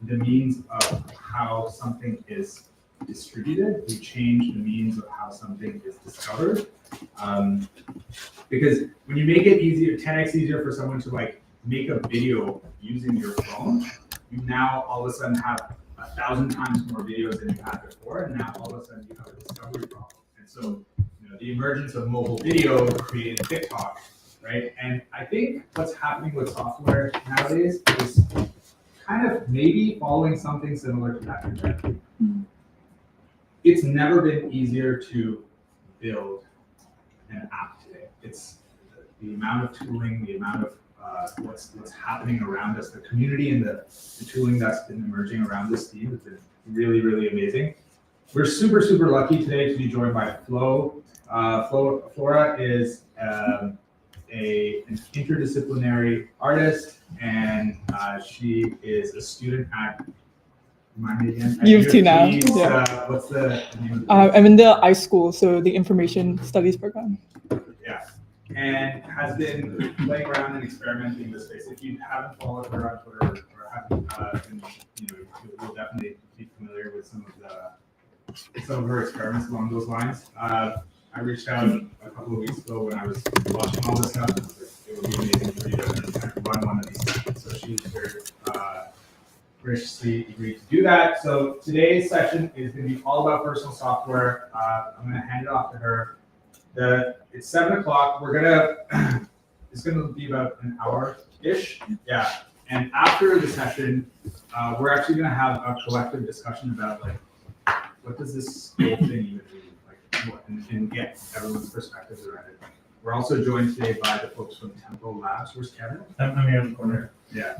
the means of how something is distributed. We change the means of how something is discovered. Because when you make it easier, 10x easier for someone to like make a video using your phone, you now all of a sudden have 1,000 times more videos than you had before, and now all of a sudden you have a discovery problem. And so, the emergence of mobile video created TikTok, right? And I think what's happening with software nowadays is kind of maybe following something similar to that trajectory. It's never been easier to build an app today. It's the amount of tooling, the amount of what's happening around us, the community and the tooling that's been emerging around this team has been really, really amazing. We're super, super lucky today to be joined by Flo. Flora is an interdisciplinary artist, and she is a student at, remind me again? U of T now. Yeah. What's the name of I'm in the iSchool, so the Information Studies program. Yeah, and has been playing around and experimenting in this space. If you haven't followed her on Twitter or haven't, you'll definitely be familiar with some of her experiments along those lines. I reached out a couple of weeks ago when I was watching all this stuff. It would be amazing for you to kind of run one of these sessions. So she very graciously agreed to do that. So today's session is going to be all about personal software. I'm going to hand it off to her. It's 7 o'clock. It's going to be about an hour-ish. Yeah. And after the session, we're actually going to have a collective discussion about like, what does this whole thing even mean? And get everyone's perspectives around it. We're also joined today by the folks from Tempo Labs. Where's Kevin? I'm here in the corner. Yeah.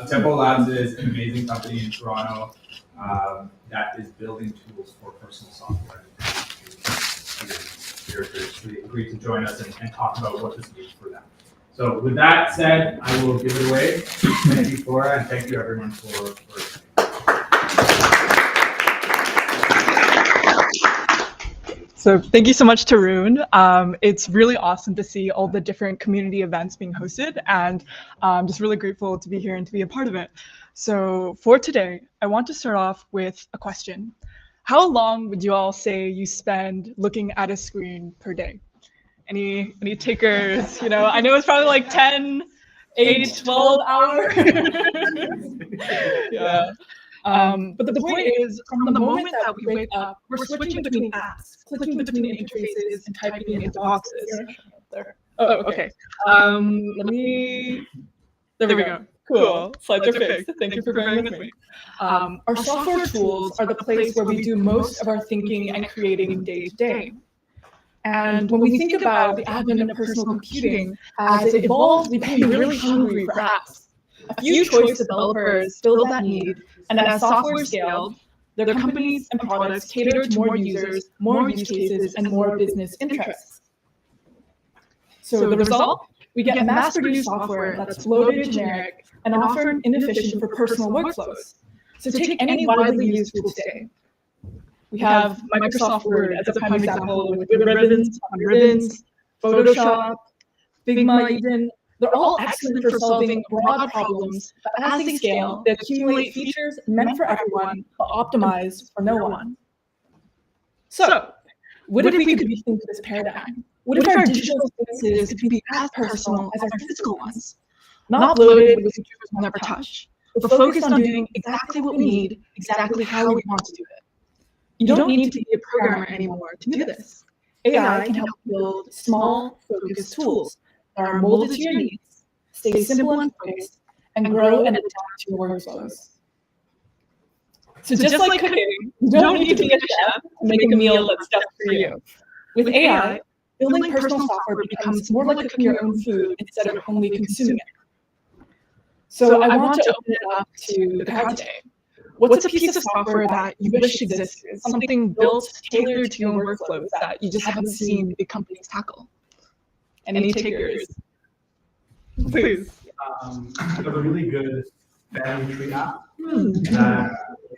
Tempo Labs is an amazing company in Toronto that is building tools for personal software. They're graciously agreed to join us and talk about what this means for them. So with that said, I will give it away. Thank you, Flora, and thank you everyone for So thank you so much, Tarun. It's really awesome to see all the different community events being hosted, and I'm just really grateful to be here and to be a part of it. So for today, I want to start off with a question. How long would you all say you spend looking at a screen per day? Any takers? I know it's probably like 10, 8, 12 hours. Yeah. But the point is, from the moment that we wake up, we're switching between apps, clicking between interfaces, and typing into boxes. There. Oh, okay. There we go. Cool. Slides are fixed. Thank you for bearing with me. Our software tools are the place where we do most of our thinking and creating day to day. And when we think about the advent of personal computing, as it evolved, we became really hungry for apps. A few choice developers filled that need, and as software scaled, their companies and products catered to more users, more use cases, and more business interests. So the result? We get mass-produced software that's loaded, generic, and often inefficient for personal workflows. So take any widely used tool today. We have Microsoft Word as a prime example with ribbons on ribbons, Photoshop, Figma even. They're all excellent for solving broad problems, but as they scale, they accumulate features meant for everyone, but optimized for no one. So, what if we could rethink this paradigm? What if our digital spaces could be as personal as our physical ones? Not loaded with features we'll never touch, but focused on doing exactly what we need, exactly how we want to do it. You don't need to be a programmer anymore to do this. AI can help build small, focused tools that are molded to your needs, stay simple and focused, and grow and adapt to your workflows. So just like cooking, you don't need to be a chef to make a meal that's just for you. With AI, building personal software becomes more like cooking your own food instead of only consuming it. So I want to open it up to the crowd today. What's a piece of software that you wish existed, something built, tailored to your own workflows that you just haven't seen big companies tackle? Any takers? Please. A really good family tree app that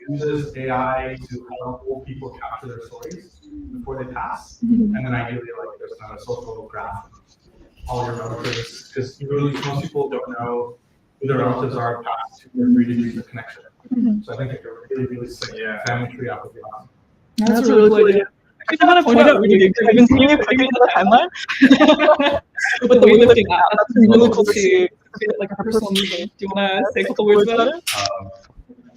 uses AI to help people capture their stories before they pass. And then ideally, like there's a social graph, all your relatives, because really most people don't know who their relatives are past 2 or 3 degrees of connection. So I think it's a really, really sick family tree app would be awesome. That's a really cool idea. Actually, I want to point out really because I've been seeing you clicking into the timeline with the weightlifting app. That's been really cool to see, like a personal meeting. Do you want to say a couple words about it?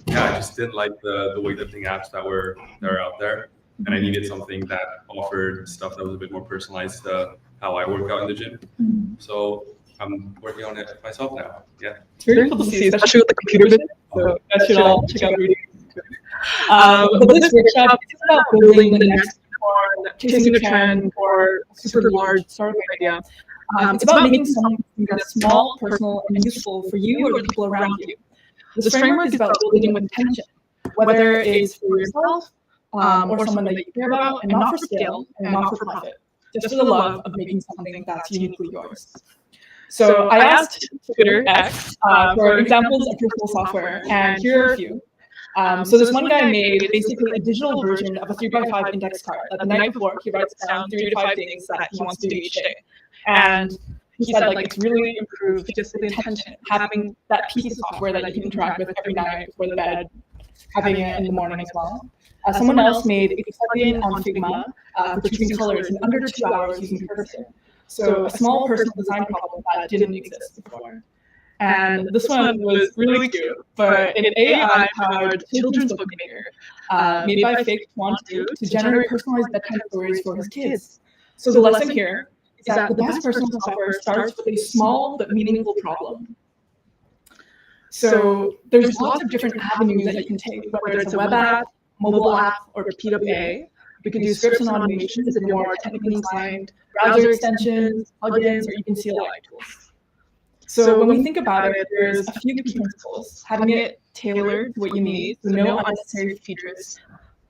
Yeah, I just didn't like the weightlifting apps that are out there, and I needed something that offered stuff that was a bit more personalized to how I work out in the gym. So I'm working on it myself now. Yeah, it's very cool to see, especially with the computer vision. So I should all check out Rudy. But this workshop is about building the next unicorn, chasing a trend, or a super large startup idea. It's about making something that's small, personal, and useful for you or the people around you. This framework is about building with intention, whether it's for yourself or someone that you care about, and not for scale and not for profit, just for the love of making something that's uniquely yours. So I asked Twitter X for examples of personal software, and here are a few. So this one guy made basically a digital version of a 3x5 index card. That the night before, he writes down 3 to 5 things that he wants to do each day. And he said, like, it's really improved just the intention, having that piece of software that you can interact with every night before the bed, having it in the morning as well. Someone else made a plugin on Figma for choosing colors in under 2 hours using Cursor. So a small personal design problem that didn't exist before. And this one was really cute, but an AI-powered children's book maker made by Fake Twantu to generate personalized bedtime stories for his kids. So the lesson here is that the best personal software starts with a small but meaningful problem. So there's lots of different avenues that you can take, whether it's a web app, mobile app, or PWA. We could do scripts and automations if you're more technically inclined, browser extensions, plugins, or even CLI tools. So when we think about it, there's a few key principles. Having it tailored to what you need, so no unnecessary features,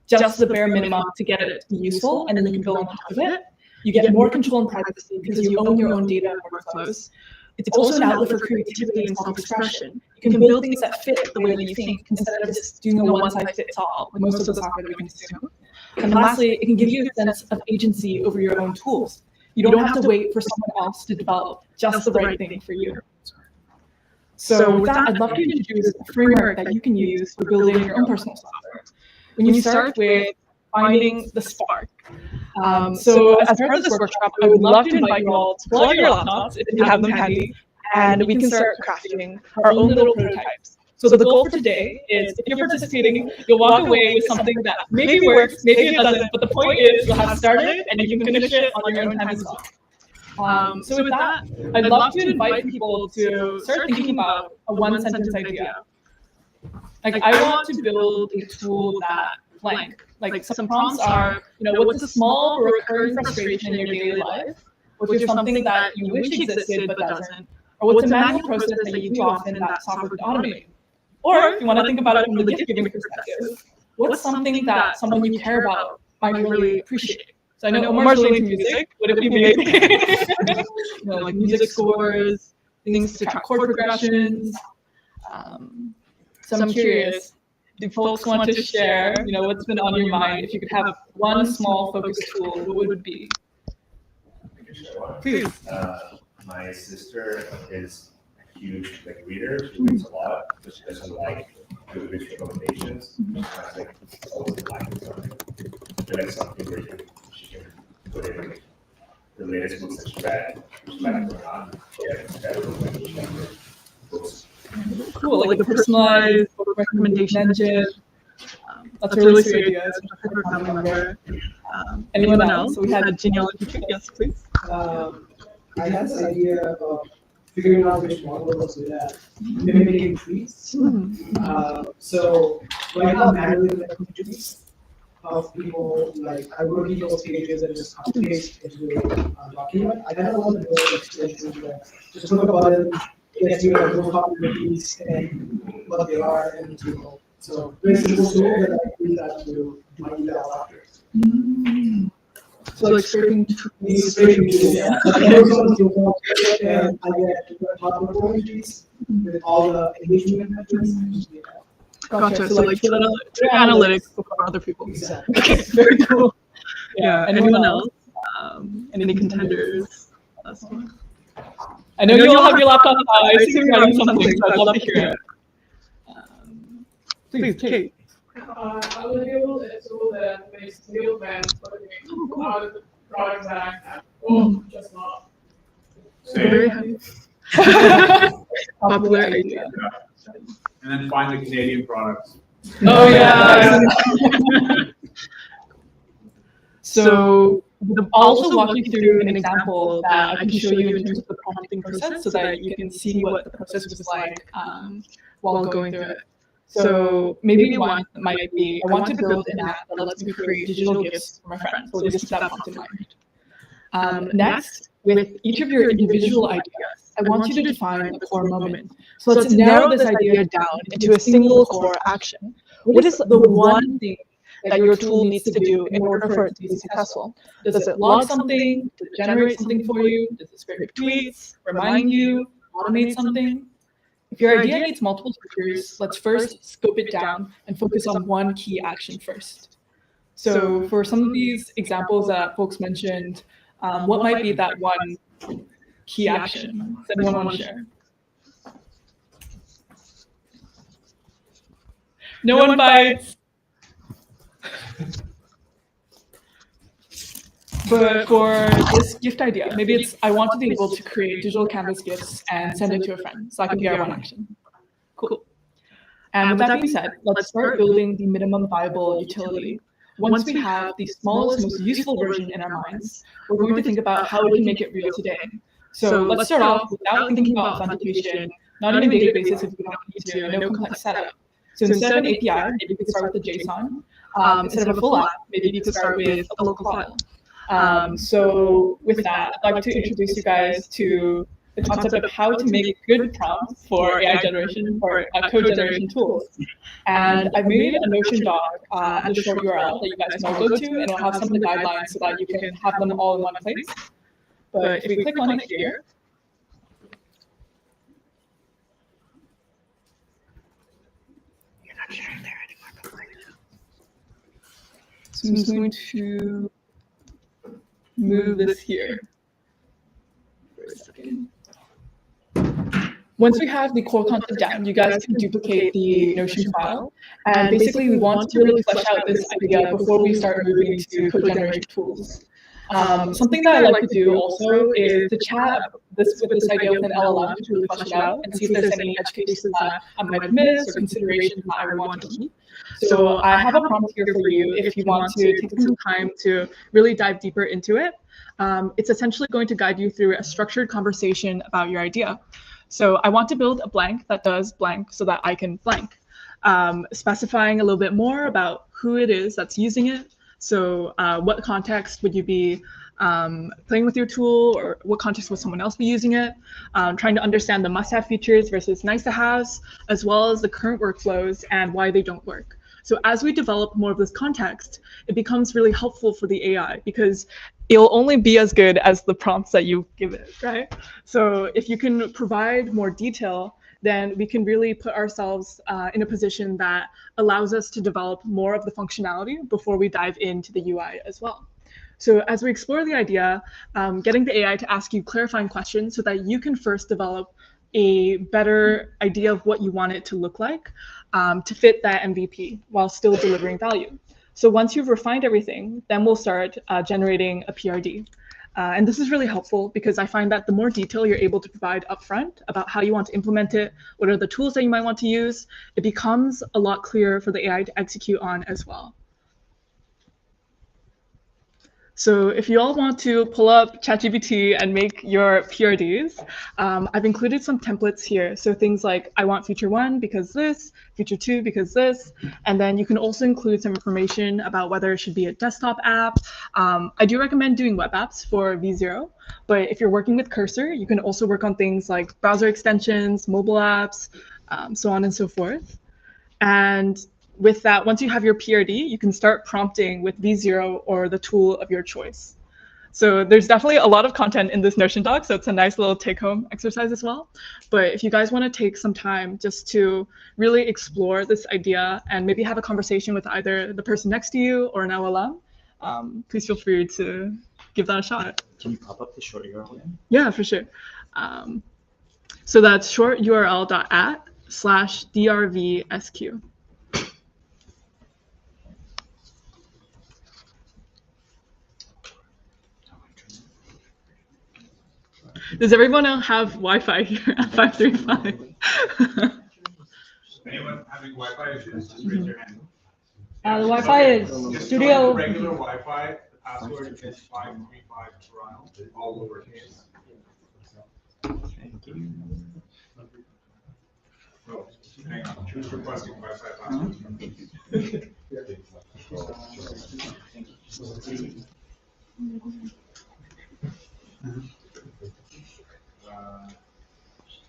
just the bare minimum to get it to be useful, and then you can build on top of it. You get more control and privacy because you own your own data and workflows. It's also an outlet for creativity and self-expression. You can build things that fit the way that you think instead of just doing a one-size-fits-all, like most of the software that we consume. And lastly, it can give you a sense of agency over your own tools. You don't have to wait for someone else to develop just the right thing for you. So with that, I'd love to introduce a framework that you can use for building your own personal software. When you start with finding the spark. So as part of this workshop, I would love to invite you all to pull out your laptops if you have them handy, and we can start crafting our own little prototypes. So the goal for today is, if you're participating, you'll walk away with something that maybe works, maybe it doesn't, but the point is you'll have started and you can finish it on your own time as well. So with that, I'd love to invite people to start thinking about a one-sentence idea. Like, I want to build a tool that blank. Like, some prompts are, what's a small or recurring frustration in your daily life? What's something that you wish existed but doesn't? Or what's a manual process that you do often that software could automate? Or if you want to think about it from the gift-giving perspective, what's something that someone you care about might really appreciate? So I know Omar's really into music. Would it be maybe like music scores, things to track chord progressions? So I'm curious, do folks want to share, what's been on your mind? If you could have one small focus tool, what would it be? I can share one. Please. My sister is a huge reader. She reads a lot, but she doesn't like good reach recommendations. I think it's always lacking something. There is something where she can put in the latest books that she read, which might have gone on. Yeah, better books. Cool, like the personalized book recommendation engine. That's a really sweet idea. Especially for a family member. Anyone else? So we had Danielle. Yes, please. I had this idea of figuring out which model was good at mimicking tweets. So right now, manually making tweets of people, like I wrote those pages and just copy paste into a document. I kind of want to build an extension where just click a button, it gets you like those copy tweets and what they are and to so very simple tool that I use that to my email after. So like scraping tools, yeah. And I get top performing tweets with all the engagement metrics. Gotcha. So like do analytics before other people. Exactly. Okay, very cool. Yeah. Anyone else? Any contenders? Last one. I know you all have your laptop out. I see you're writing something, so I'd love to hear it. Please, Kate. I was able to tool that makes middlemen out of the products that I have. Well, just not. Same. Popular idea. And then find the Canadian products. Oh yeah. So I'll also walk you through an example that I can show you in terms of the prompting process so that you can see what the process was like while going through it. So maybe one might be, I want to build an app that lets me create digital gifts for my friends. So just keep that prompt in mind. Next, with each of your individual ideas, I want you to define a core moment. So let's narrow this idea down into a single core action. What is the one thing that your tool needs to do in order for it to be successful? Does it log something? Does it generate something for you? Does it scrape tweets, remind you, automate something? If your idea needs multiple features, let's first scope it down and focus on one key action first. So for some of these examples that folks mentioned, what might be that one key action? Does anyone want to share? No one bites. But for this gift idea, maybe it's I want to be able to create digital canvas gifts and send it to a friend. So I can be our one action. Cool. And with that being said, let's start building the minimum viable utility. Once we have the smallest, most useful version in our minds, we're going to think about how we can make it real today. So let's start off without thinking about authentication, not even databases if we don't need to, and no complex setup. So instead of an API, maybe we could start with a JSON. Instead of a full app, maybe we could start with a local file. So with that, I'd like to introduce you guys to the concept of how to make good prompts for AI generation or code generation tools. And I've made a Notion doc and a short URL that you guys can all go to, and it'll have some of the guidelines so that you can have them all in one place. But if we click on it here, you're not sharing there anymore. So I'm just going to move this here for a second. Once we have the core content down, you guys can duplicate the Notion file. And basically, we want to really flesh out this idea before we start moving to code generation tools. Something that I like to do also is to chat with this idea with an LLM to really flesh it out and see if there's any edge cases that I might have missed or considerations that I would want to keep. So I have a prompt here for you if you want to take some time to really dive deeper into it. It's essentially going to guide you through a structured conversation about your idea. So I want to build a blank that does blank so that I can blank, specifying a little bit more about who it is that's using it. So what context would you be playing with your tool, or what context would someone else be using it? Trying to understand the must-have features versus nice-to-haves, as well as the current workflows and why they don't work. So as we develop more of this context, it becomes really helpful for the AI because it'll only be as good as the prompts that you give it, right? So if you can provide more detail, then we can really put ourselves in a position that allows us to develop more of the functionality before we dive into the UI as well. So as we explore the idea, getting the AI to ask you clarifying questions so that you can first develop a better idea of what you want it to look like to fit that MVP while still delivering value. So once you've refined everything, then we'll start generating a PRD. And this is really helpful because I find that the more detail you're able to provide upfront about how you want to implement it, what are the tools that you might want to use, it becomes a lot clearer for the AI to execute on as well. So if you all want to pull up ChatGPT and make your PRDs, I've included some templates here. So things like, I want feature 1 because this, feature 2 because this, and then you can also include some information about whether it should be a desktop app. I do recommend doing web apps for V0, but if you're working with Cursor, you can also work on things like browser extensions, mobile apps, so on and so forth. And with that, once you have your PRD, you can start prompting with V0 or the tool of your choice. So there's definitely a lot of content in this Notion doc, so it's a nice little take-home exercise as well. But if you guys want to take some time just to really explore this idea and maybe have a conversation with either the person next to you or an LLM, please feel free to give that a shot. Can you pop up the short URL again? Yeah, for sure. So that's short url.at/drvsq. Does everyone else have Wi-Fi here at 535? Anyone having Wi-Fi issues, just raise your hand. The Wi-Fi is Just studio. join the regular Wi-Fi. The password is 535 Toronto, all lowercase. Thank you. Oh, hang on. Choose requesting Wi-Fi password.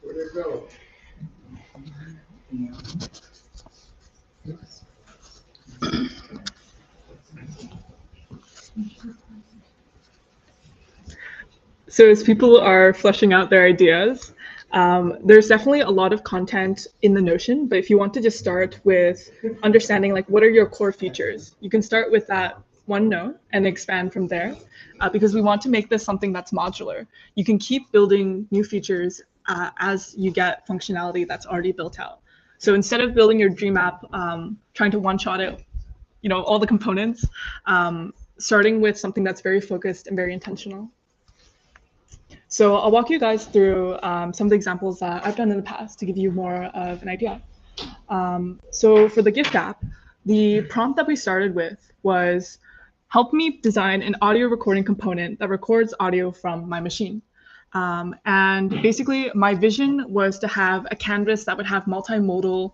Where'd it go? So as people are fleshing out their ideas, there's definitely a lot of content in the Notion, but if you want to just start with understanding like what are your core features, you can start with that one note and expand from there, because we want to make this something that's modular. You can keep building new features as you get functionality that's already built out. So instead of building your dream app, trying to one-shot it, all the components, starting with something that's very focused and very intentional. So I'll walk you guys through some of the examples that I've done in the past to give you more of an idea. So for the gift app, the prompt that we started with was, help me design an audio recording component that records audio from my machine. And basically my vision was to have a canvas that would have multimodal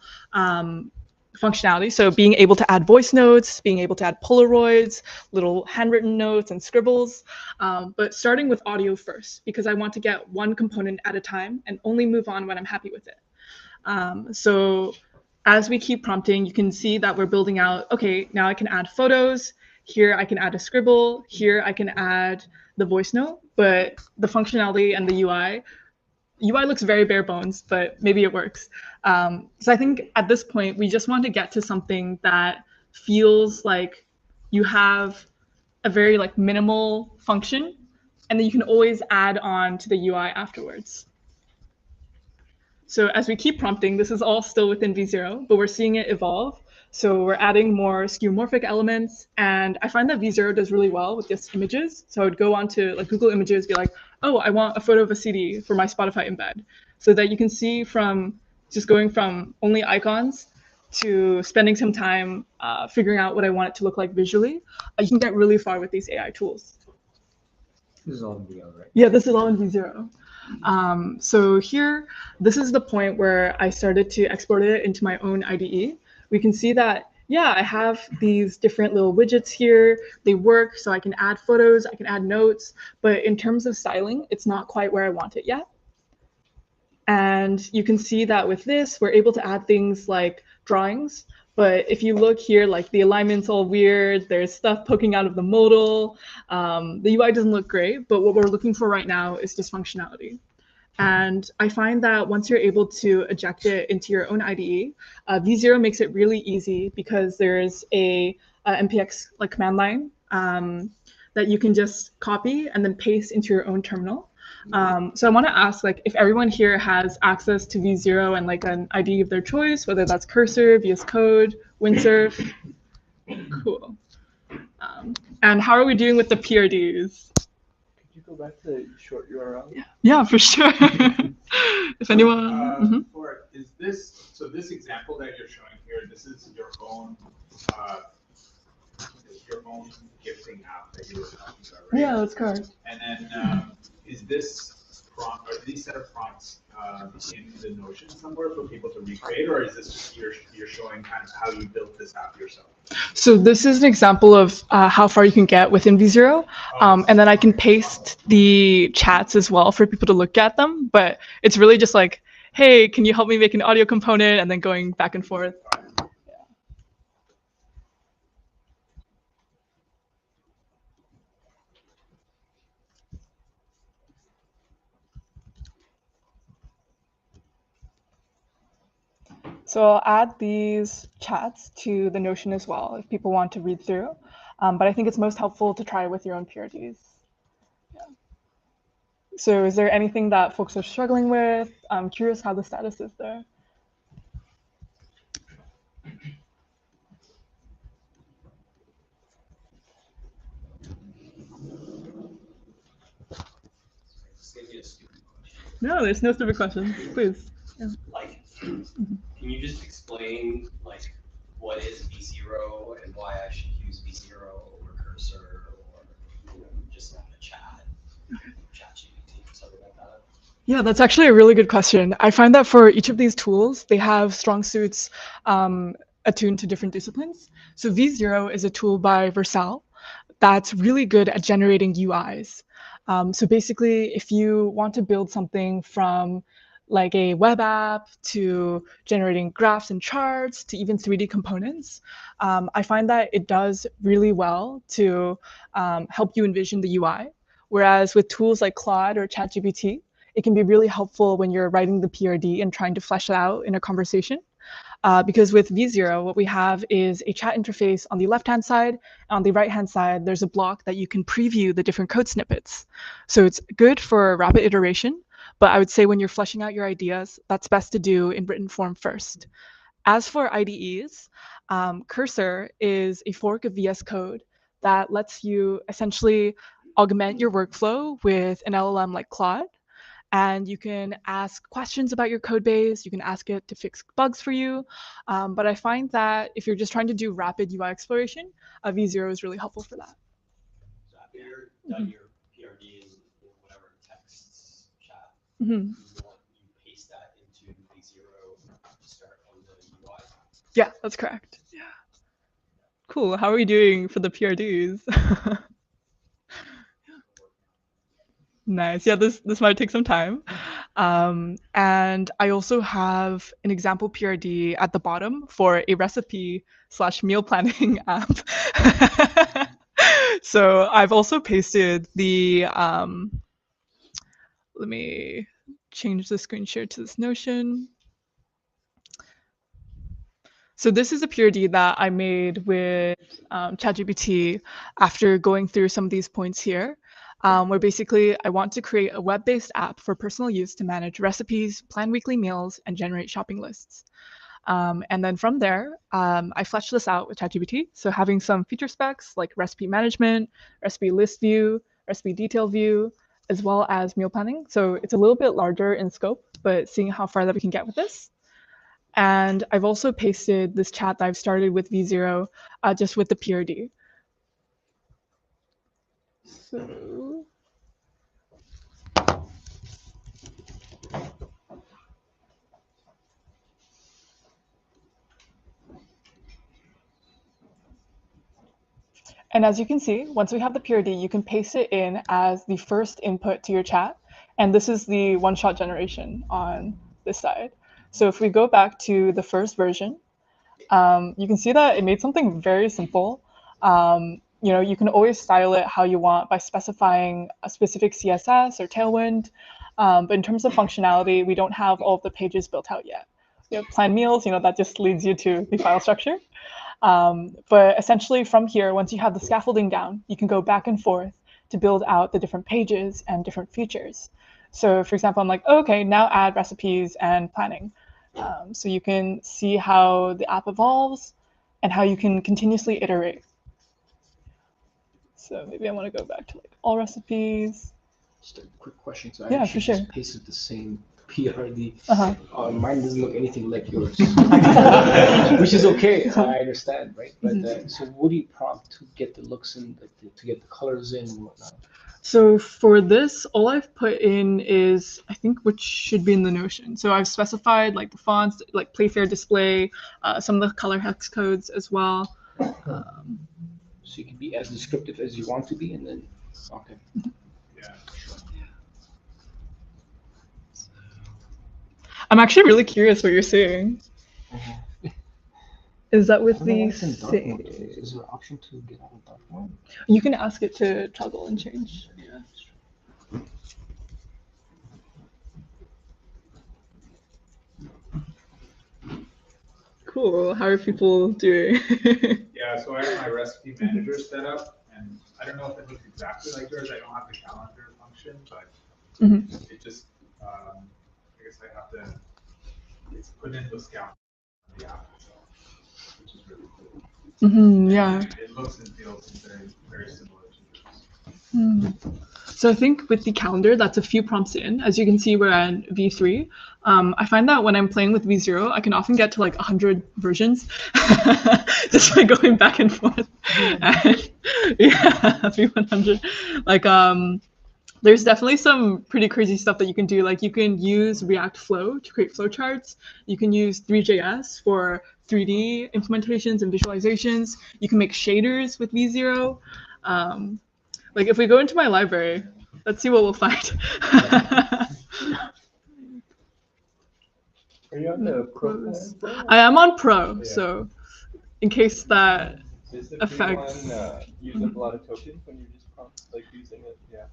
functionality. So being able to add voice notes, being able to add Polaroids, little handwritten notes and scribbles, but starting with audio first, because I want to get one component at a time and only move on when I'm happy with it. So as we keep prompting, you can see that we're building out, okay, now I can add photos. Here I can add a scribble. Here I can add the voice note, but the functionality and the UI looks very bare bones, but maybe it works. So I think at this point, we just want to get to something that feels like you have a very like minimal function, and then you can always add on to the UI afterwards. So as we keep prompting, this is all still within V0, but we're seeing it evolve. So we're adding more skeuomorphic elements, and I find that V0 does really well with just images. So I would go onto like Google Images, be like, oh, I want a photo of a CD for my Spotify embed, so that you can see from just going from only icons to spending some time figuring out what I want it to look like visually. You can get really far with these AI tools. This is all in VR, right? Yeah, this is all in V0. So here, this is the point where I started to export it into my own IDE. We can see that, yeah, I have these different little widgets here. They work, so I can add photos, I can add notes, but in terms of styling, it's not quite where I want it yet. And you can see that with this, we're able to add things like drawings. But if you look here, like the alignment's all weird, there's stuff poking out of the modal. The UI doesn't look great, but what we're looking for right now is just functionality. And I find that once you're able to eject it into your own IDE, V0 makes it really easy because there's a MPX like command line that you can just copy and then paste into your own terminal. So I want to ask, like, if everyone here has access to V0 and like an IDE of their choice, whether that's Cursor, VS Code, Windsurf. Cool. And how are we doing with the PRDs? Could you go back to the short URL? Yeah, for sure. If anyone. Or is this, so this example that you're showing here, this is your own gifting app that you were talking about, right? Yeah, that's correct. And then is this prompt, or these set of prompts in the Notion somewhere for people to recreate, or is this just you're showing kind of how you built this app yourself? So this is an example of how far you can get within V0. And then I can paste the chats as well for people to look at them. But it's really just like, hey, can you help me make an audio component? And then going back and forth. So I'll add these chats to the Notion as well if people want to read through. But I think it's most helpful to try with your own PRDs. So is there anything that folks are struggling with? I'm curious how the status is there. No, there's no stupid questions. Please. Yeah. Like, can you just explain like what is V0 and why I should use V0 over Cursor or just a chat GPT or something like that? Yeah, that's actually a really good question. I find that for each of these tools, they have strong suits attuned to different disciplines. So V0 is a tool by Versal that's really good at generating UIs. So basically, if you want to build something from like a web app to generating graphs and charts to even 3D components, I find that it does really well to help you envision the UI. Whereas with tools like Claude or ChatGPT, it can be really helpful when you're writing the PRD and trying to flesh it out in a conversation. Because with V0, what we have is a chat interface on the left-hand side. On the right-hand side, there's a block that you can preview the different code snippets. So it's good for rapid iteration, but I would say when you're fleshing out your ideas, that's best to do in written form first. As for IDEs, Cursor is a fork of VS Code that lets you essentially augment your workflow with an LLM like Claude. And you can ask questions about your code base. You can ask it to fix bugs for you. But I find that if you're just trying to do rapid UI exploration, V0 is really helpful for that. So after you're done your PRD and whatever text chat, Mm-hmm. you paste that into V0 to start on the UI. Yeah, that's correct. Yeah. Cool. How are we doing for the PRDs? Nice. Yeah, this might take some time. And I also have an example PRD at the bottom for a recipe/meal planning app. So I've also pasted the, let me change the screen share to this Notion. So this is a PRD that I made with ChatGPT after going through some of these points here. Where basically I want to create a web-based app for personal use to manage recipes, plan weekly meals, and generate shopping lists. And then from there, I fleshed this out with ChatGPT. So having some feature specs like recipe management, recipe list view, recipe detail view, as well as meal planning. So it's a little bit larger in scope, but seeing how far that we can get with this. And I've also pasted this chat that I've started with V0 just with the PRD. So and as you can see, once we have the PRD, you can paste it in as the first input to your chat. And this is the one-shot generation on this side. So if we go back to the first version, you can see that it made something very simple. You can always style it how you want by specifying a specific CSS or Tailwind. But in terms of functionality, we don't have all of the pages built out yet. Plan meals, that just leads you to the file structure. But essentially from here, once you have the scaffolding down, you can go back and forth to build out the different pages and different features. So for example, I'm like, okay, now add recipes and planning. So you can see how the app evolves and how you can continuously iterate. So maybe I want to go back to like all recipes. Just a quick question. So I Yeah, actually for sure. just pasted the same PRD. Uh-huh. Mine doesn't look anything like yours, which is okay. I understand, right? But so what do you prompt to get the looks in, to get the colors in and whatnot? So for this, all I've put in is, I think, which should be in the Notion. So I've specified like the fonts, like Playfair display, some of the color hex codes as well. So you can be as descriptive as you want to be, and then, okay. Yeah. I'm actually really curious what you're seeing. Is that with the same? Is there an option to get out of dark mode? You can ask it to toggle and change. Yeah. Cool. How are people doing? Yeah, so I have my recipe manager set up, and I don't know if it looks exactly like yours. I don't have the calendar function, but Mhm. It just, I guess I have to, it's put into a scout the app itself, which is really cool. Yeah. It looks and feels very, very similar to yours. So I think with the calendar, that's a few prompts in. As you can see, we're at V3. I find that when I'm playing with V0, I can often get to like 100 versions just by going back and forth. And, yeah, V100. Like, there's definitely some pretty crazy stuff that you can do. Like you can use React Flow to create flowcharts. You can use Three.js for 3D implementations and visualizations. You can make shaders with V0. Like if we go into my library, let's see what we'll find. Are you on the pro plan? I am on Pro, so in case that Does the free affects. one use up a lot of tokens when you're just like using it? Yeah.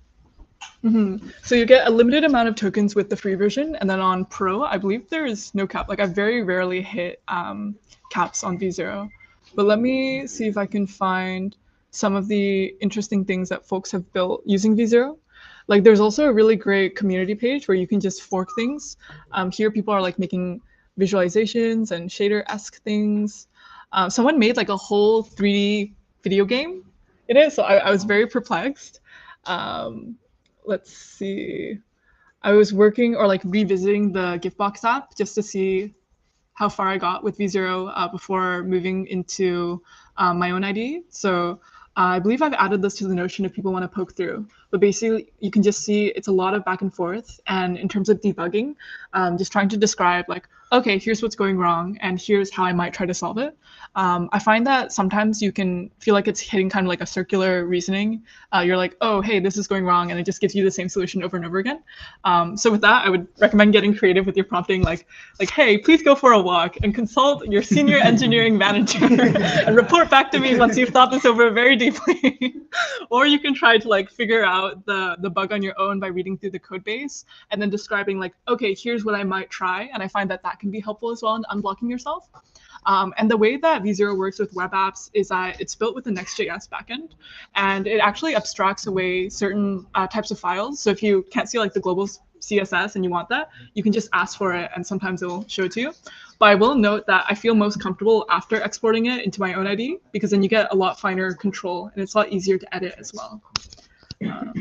So you get a limited amount of tokens with the free version, and then on Pro, I believe there is no cap. Like I very rarely hit caps on V0. But let me see if I can find some of the interesting things that folks have built using V0. Like there's also a really great community page where you can just fork things. Here people are like making visualizations and shader-esque things. Someone made like a whole 3D video game in it, so I was very perplexed. Um, let's see. I was working or like revisiting the Giftbox app just to see how far I got with V0 before moving into my own ID. So I believe I've added this to the Notion if people want to poke through. But basically, you can just see it's a lot of back and forth. And in terms of debugging, just trying to describe like, okay, here's what's going wrong, and here's how I might try to solve it. I find that sometimes you can feel like it's hitting kind of like a circular reasoning. You're like, oh, hey, this is going wrong, and it just gives you the same solution over and over again. So with that, I would recommend getting creative with your prompting, like, hey, please go for a walk and consult your senior engineering manager and report back to me once you've thought this over very deeply. Or you can try to like figure out the bug on your own by reading through the code base and then describing like, okay, here's what I might try. And I find that that can be helpful as well in unblocking yourself. And the way that V0 works with web apps is that it's built with the Next.js backend, and it actually abstracts away certain types of files. So if you can't see like the global CSS and you want that, you can just ask for it, and sometimes it'll show it to you. But I will note that I feel most comfortable after exporting it into my own ID, because then you get a lot finer control, and it's a lot easier to edit as well.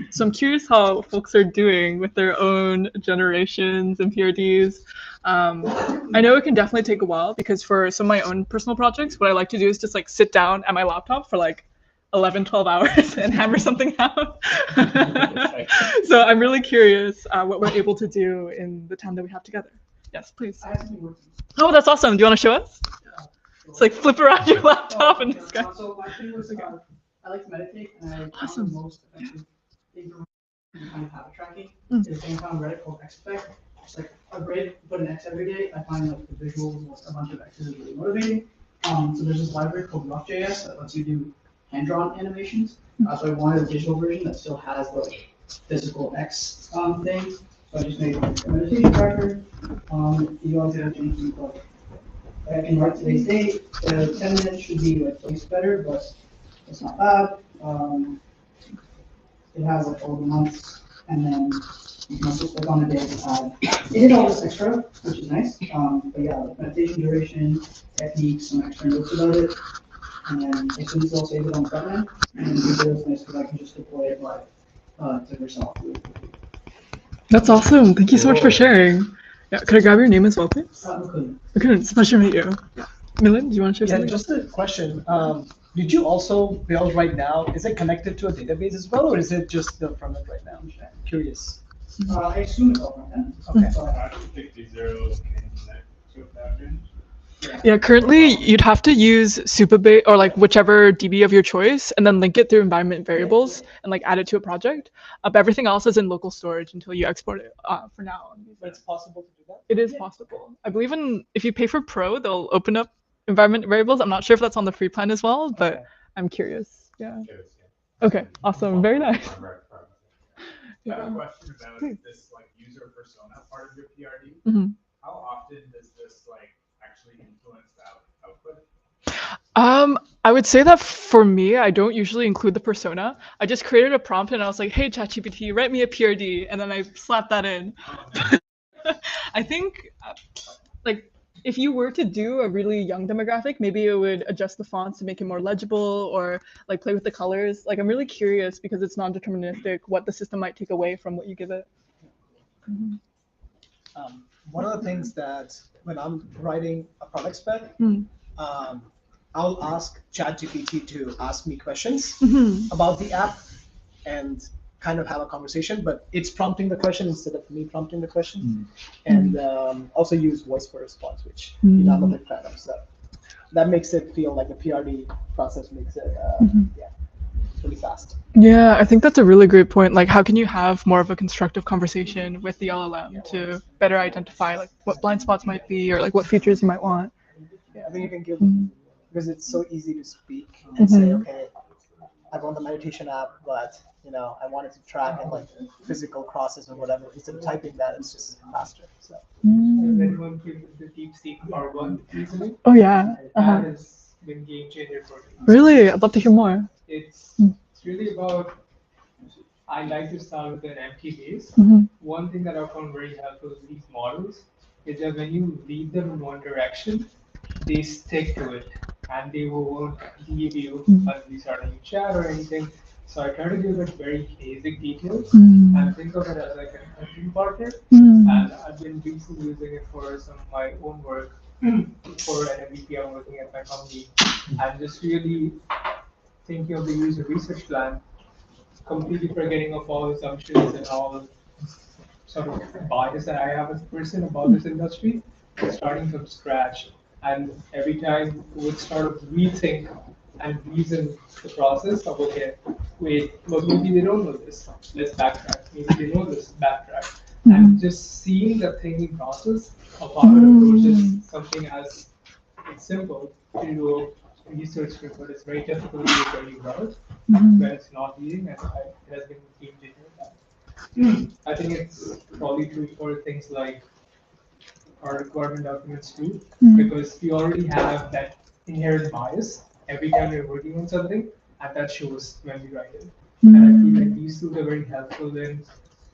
So I'm curious how folks are doing with their own generations and PRDs. I know it can definitely take a while, because for some of my own personal projects, what I like to do is just like sit down at my laptop for like 11, 12 hours and hammer something out. So I'm really curious what we're able to do in the time that we have together. Yes, please. Oh, that's awesome. Do you want to show us? It's like flip around your laptop and discuss. So my thing was, I like to meditate, and I Awesome. found the most effective thing for kind of habit tracking is a thing on Reddit called Expect. It's like a great put an X every day. I find like the visuals with a bunch of X's is really motivating. So there's this library called Rough.js that lets you do hand-drawn animations. So I wanted a digital version that still has the like, physical X thing. So I just made a meditation tracker. You guys have anything like I can write today's date. 10 minutes should be like twice better, but it's not bad. It has like all the months, and then you can also click on the day to add. It did all this extra, which is nice. But yeah, like meditation duration, techniques, some extra notes about it, and then as soon as I'll save it on the front end, and then it's nice because I can just deploy it live to yourself. That's awesome. Thank you so much for sharing. Yeah, could I grab your name as well, please? Okay. Okay, it's a pleasure to meet you. Milan, do you want to share Yeah, something? just a question. Did you also build right now? Is it connected to a database as well, or is it just built from it right now? I'm curious. I assume it's all front end. Okay. I don't think V0 can connect to a backend. Yeah, currently you'd have to use Supabase or like whichever DB of your choice, and then link it through environment variables and like add it to a project. But everything else is in local storage until you export it for now. But it's possible to do that? It is possible. I believe if you pay for Pro, they'll open up environment variables. I'm not sure if that's on the free plan as well, but Okay. I'm curious. Yeah. Okay, awesome. Very nice. I have a question about this like user persona part of your PRD. Mhm. How often does this like actually influence the output? I would say that for me, I don't usually include the persona. I just created a prompt and I was like, "Hey, ChatGPT, write me a PRD," and then I slapped that in. I think, like, if you were to do a really young demographic, maybe it would adjust the fonts to make it more legible, or like play with the colors. Like, I'm really curious because it's non-deterministic what the system might take away from what you give it. One of the things that when I'm writing a product spec, Mm. I'll ask ChatGPT to ask me questions Mhm. about the app and kind of have a conversation, but it's prompting the question instead of me prompting the question. And also use voice for response, which I'm a big fan of. So that makes it feel like the PRD process makes it really fast. Yeah, I think that's a really great point. Like, how can you have more of a constructive conversation with the LLM to better identify like what blind spots might be or like what features you might want? Yeah, I think you can give because it's so easy to speak and say, okay, I want the meditation app, but I want it to track and like physical crosses or whatever. Instead of typing that, it's just faster. So. Has anyone played with the DeepSeek R1 recently? Oh yeah. That has been game changer for me. Really? I'd love to hear more. It's really about. I like to start with an empty base. One thing that I found very helpful with these models is that when you lead them in one direction, they stick to it and they won't leave you unless you start a new chat or anything. So I try to give it very basic details and think of it as like a team partner. And I've been recently using it for some of my own work for an MVP I'm working at my company. And just really thinking of the user research plan, completely forgetting of all assumptions and all sort of bias that I have as a person about this industry, starting from scratch. And every time would sort of rethink and reason the process of, okay, wait, well, maybe they don't know this, let's backtrack. Maybe they know this, backtrack. And just seeing the thinking process of how it approaches something as it's simple to do research script, but it's very difficult to do very well when it's not leading, and it has been game changer. I think it's probably true for things like our requirement documents too, because we already have that inherent bias every time we're working on something, and that shows when we write it. And I feel like these tools are very helpful in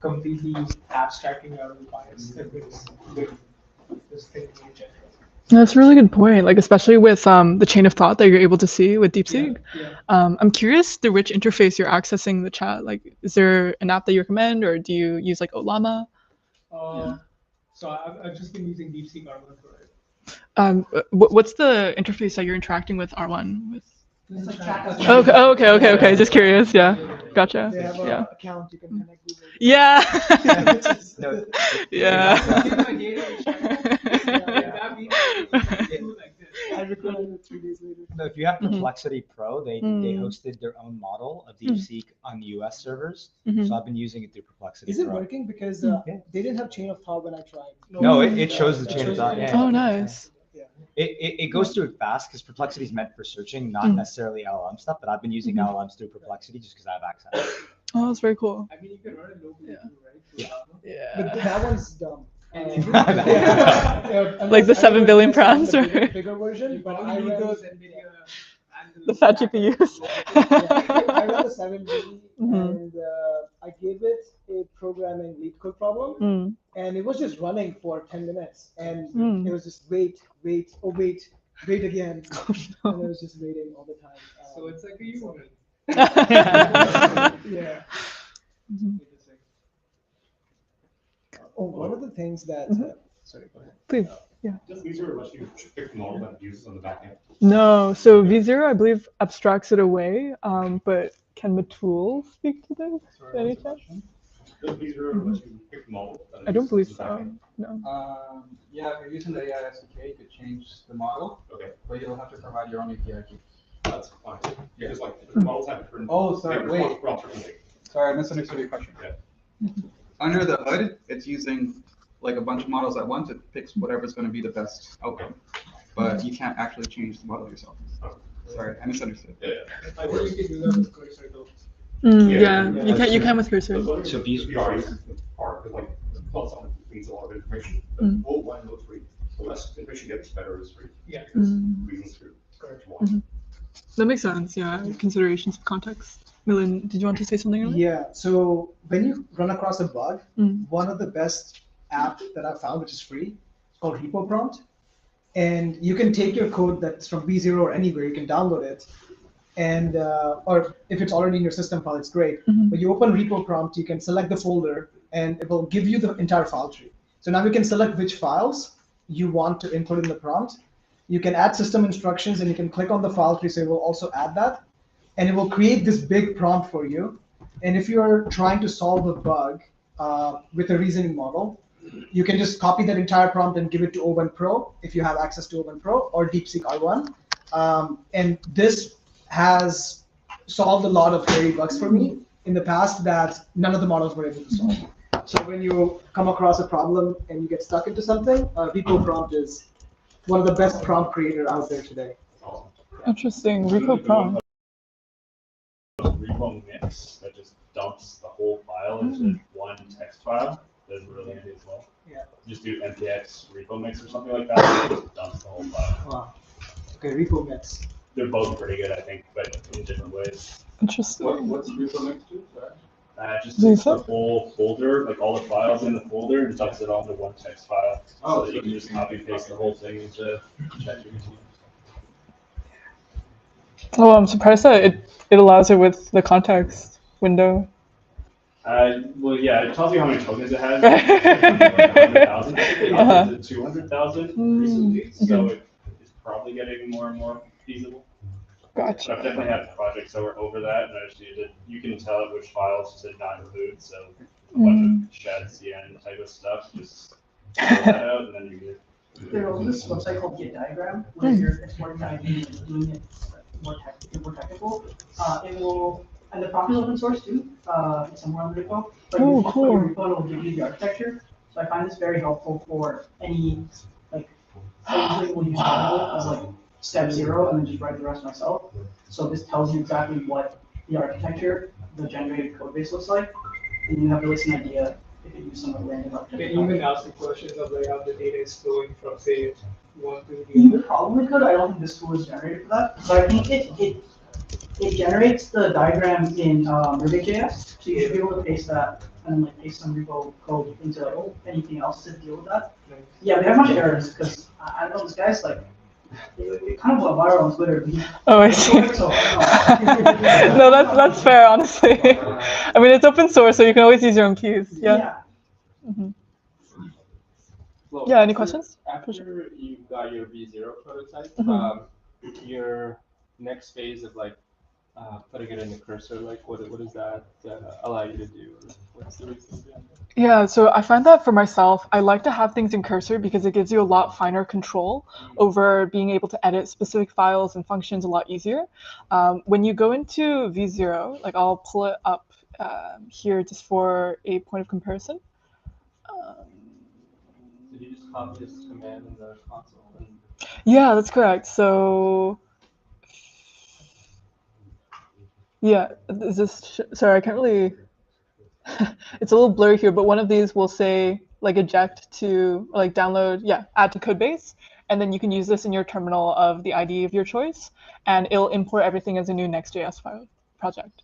completely abstracting out of the bias that goes with this thinking in general. That's a really good point. Like, especially with the chain of thought that you're able to see with DeepSeek. Yeah. I'm curious through which interface you're accessing the chat. Like, is there an app that you recommend, or do you use like Olama? So I've just been using DeepSeek R1 for it. What's the interface that you're interacting with R1 with? It's like chat. Okay. Just curious. Yeah, gotcha. They have Yeah. an account you can connect with. Yeah. No, I recorded it 3 days later. No, if you have Perplexity Pro, they hosted their own model of DeepSeek on the US servers. So I've been using it through Perplexity Is it Pro. working? Because they didn't have chain of thought when I tried. No, it shows the chain of thought. Yeah. Oh, nice. It goes through it fast because Perplexity is meant for searching, not necessarily LLM stuff. But I've been using LLMs through Perplexity just because I have access. Oh, that's very cool. I mean, you can run it locally too, right? But that one's dumb. Like the 7 billion prompts, or right? bigger version, but I need ran those NVIDIA and The fat GPUs. I ran the 7B and I gave it a programming lead code problem, and it was just running for 10 minutes, and it was just wait again, and it was just waiting all the time. So it's like a human. Yeah. Oh, one of the things that sorry, go ahead. Please. Yeah. Does V0 let you pick the model that it uses on the back end? No, so V0 I believe abstracts it away, but can the tool speak to this? Any chance? Does V0 let you pick the model? That it I don't uses believe on the back so. end? No. Yeah, if you're using the AI SDK, you could change the model, Okay, but you'll have to provide your own API key. that's fine. Yeah, just like different models have different. Oh, sorry, different wait. prompts for something. Sorry, I misunderstood your question. Yeah. Under the hood, it's using like a bunch of models at once. It picks whatever's going to be the best outcome, but you can't actually change the model yourself. Sorry, I misunderstood. Yeah. I think you can do that with cursor though. Yeah, you can with cursor. So these VRs are because like plus something means a lot of information. The more one knows free, the less information you get, the better it is free. Yeah. Because reasons through. Correct. That makes sense. Yeah, considerations of context. Milan, did you want to say something earlier? Yeah, so when you run across a bug, Mm. one of the best app that I've found, which is free, it's called Repo Prompt. And you can take your code that's from V0 or anywhere, you can download it. And, or if it's already in your system file, it's great. Mhm. But you open Repo Prompt, you can select the folder, and it will give you the entire file tree. So now you can select which files you want to input in the prompt. You can add system instructions, and you can click on the file tree, so it will also add that. And it will create this big prompt for you. And if you're trying to solve a bug with a reasoning model, you can just copy that entire prompt and give it to O1 Pro if you have access to O1 Pro or DeepSeek R1. And this has solved a lot of query bugs for me in the past that none of the models were able to solve. So when you come across a problem and you get stuck into something, Repo Prompt is one of the best prompt creator out there today. Interesting. Repo Prompt. Repo mix that just dumps the whole file into one text file. That's really handy as well. Yeah. Just do npx repo mix or something like that. It just dumps the whole file. Wow. Okay, Repo Mix. They're both pretty good, I think, but in different ways. Interesting. What's repo mix do? Just takes the whole folder, like all the files in the folder, and dumps it all into one text file. So that you can just copy paste the whole thing into ChatGPT. Oh, I'm surprised that it allows it with the context window. Well, yeah, it tells you how many tokens it has. 100,000. Uh-huh. 200,000 recently, so it's probably getting more and more feasible. Gotcha. But I've definitely had projects that were over that, and I just needed, you can tell it which files to not include, so a bunch of shed CN type of stuff, just throw that out, and then you get. There's this website called Get Diagram, where you're exporting an idea and doing it more technical. It will, and the prompt is open source too, it's somewhere on the repo. But you just put your repo and it will give you the architecture. So I find this very helpful for any, like, I usually will use Terminal as like step 0 and then just write the rest myself. So this tells you exactly what the architecture, the generated code base looks like, and you have at least an idea if you use some of the random architecture. Can you even ask the questions of like how the data is flowing from say one to the You other? probably could. I don't think this tool is generated for that. So I think it generates the diagram in Rivet.js, so you should be able to paste that and then like paste some repo code into anything else to deal with that. Yeah, we have a bunch of errors because I don't know, this guy's like, it kind of went viral on Twitter. Oh, I see. No, that's fair, honestly. I mean, it's open source, so you can always use your own keys. Yeah. Mm-hmm. Well, Yeah, any questions? After you got your V0 prototype, Mhm. your next phase of like putting it in the cursor, like what does that allow you to do? What's the reason behind it? Yeah, so I find that for myself, I like to have things in cursor because it gives you a lot finer control over being able to edit specific files and functions a lot easier. When you go into V0, like I'll pull it up here just for a point of comparison. Did you just copy this command in the console? Yeah, that's correct. So yeah, is this, sorry, I can't really, it's a little blurry here, but one of these will say like eject to like download, add to codebase. And then you can use this in your terminal of the IDE of your choice, and it'll import everything as a new Next.js file project.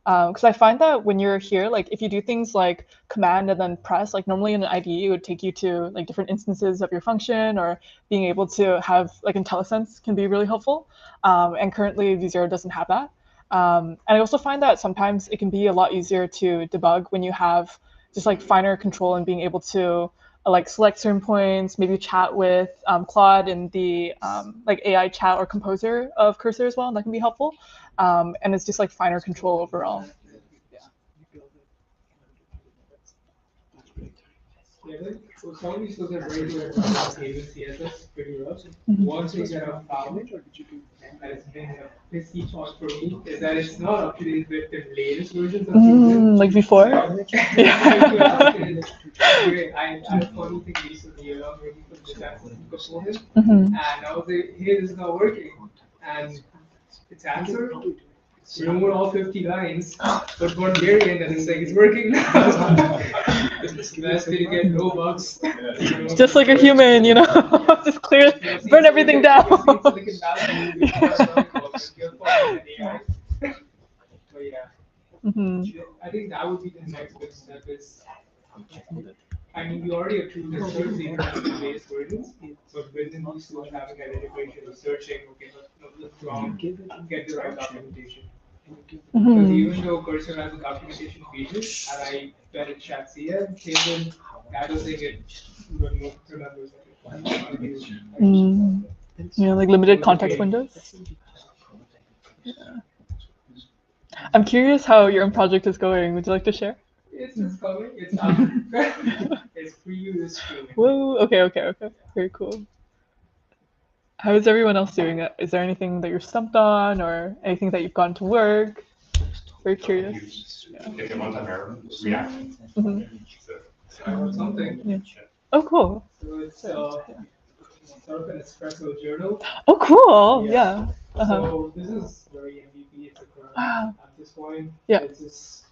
Because I find that when you're here, like if you do things like command and then press, like normally in an IDE, it would take you to like different instances of your function, or being able to have like IntelliSense can be really helpful. And currently V0 doesn't have that. And I also find that sometimes it can be a lot easier to debug when you have just like finer control and being able to like select certain points, maybe chat with Claude in the like AI chat or composer of Cursor as well, and that can be helpful. And it's just like finer control overall. Yeah, so some of these tools are very good at saving CSS pretty well. One thing that I've found that has been a risky choice for me is that it's not up to date with the latest versions of Fusion. Like before? I had a funny thing recently, working for the design component, Mhm. and I was like, hey, this is not working. And its answer, remove all 50 lines, put one variant, and it's like, it's working now. That's way to get no bugs. Just like a human, you know, just clear, burn everything down. you're following the AI. But yeah, Hmm. I think that would be the next big step is, I mean, you already have tools that serve the international-based versions, but within these tools having an integration of searching, okay, what's wrong, get the right documentation. Because even though Cursor has a documentation pages, and I bet it chat CM, table, I don't think it remembers everything. Mm. Yeah, like limited context windows. Yeah. I'm curious how your own project is going. Would you like to share? It's coming, it's it's preview is streaming. Whoa, okay. Very cool. How is everyone else doing it? Is there anything that you're stumped on or anything that you've gotten to work? Very curious. Yeah. If you want to React. Mhm. I wrote something. Yeah. Oh, cool. So it's sort of an espresso journal. Oh, cool. Yeah. So this is very MVP. It's a curve Wow. at this point. Yeah. It's just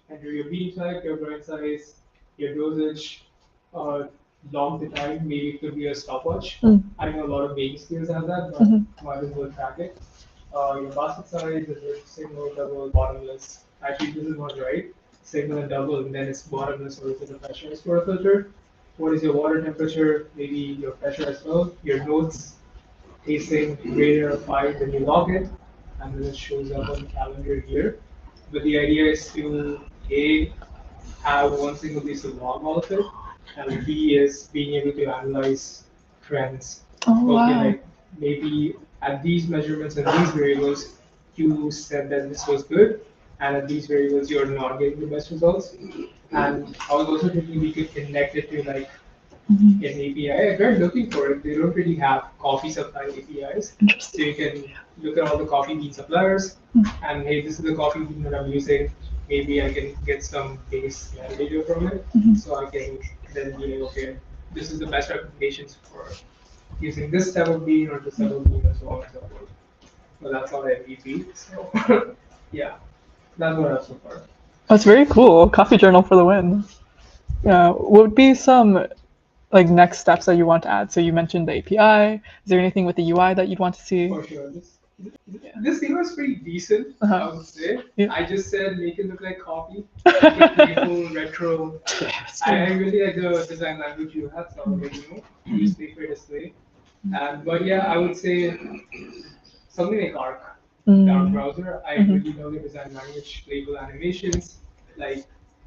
enter your bean type, your grind size, your dosage, log the time. Maybe it could be a stopwatch. I know a lot of baking skills have that, but might as well track it. Your basket size is your single, double, bottomless. Actually, this is not right. Single and double, and then it's bottomless or is it a pressurized water filter? What is your water temperature? Maybe your pressure as well. Your notes, tasting greater of 5, then you log it, and then it shows up on the calendar here. But the idea is to A, have one single piece of log all of it, and B is being able to analyze trends. Oh, Okay, wow. like maybe at these measurements and these variables, you said that this was good, and at these variables you're not getting the best results. And I was also thinking we could connect it to like an API. I tried looking for it. They don't really have coffee supply APIs. So you can look at all the coffee bean suppliers and hey, this is the coffee bean that I'm using. Maybe I can get some base data from it. So I can then be like, okay, this is the best recommendations for using this type of bean or this type of bean and so on and so forth. So that's not MVP. So yeah, that's what I have so far. That's very cool. Coffee journal for the win. Yeah. What would be some like next steps that you want to add? So you mentioned the API. Is there anything with the UI that you'd want to see? For sure. This thing was pretty decent, I would say. Yeah. I just said make it look like coffee, make it playful, retro. I really like the design language you have, so like, newspaper display. But yeah, I would say something like Arc, Dark browser. I really know the design language, playful animations, like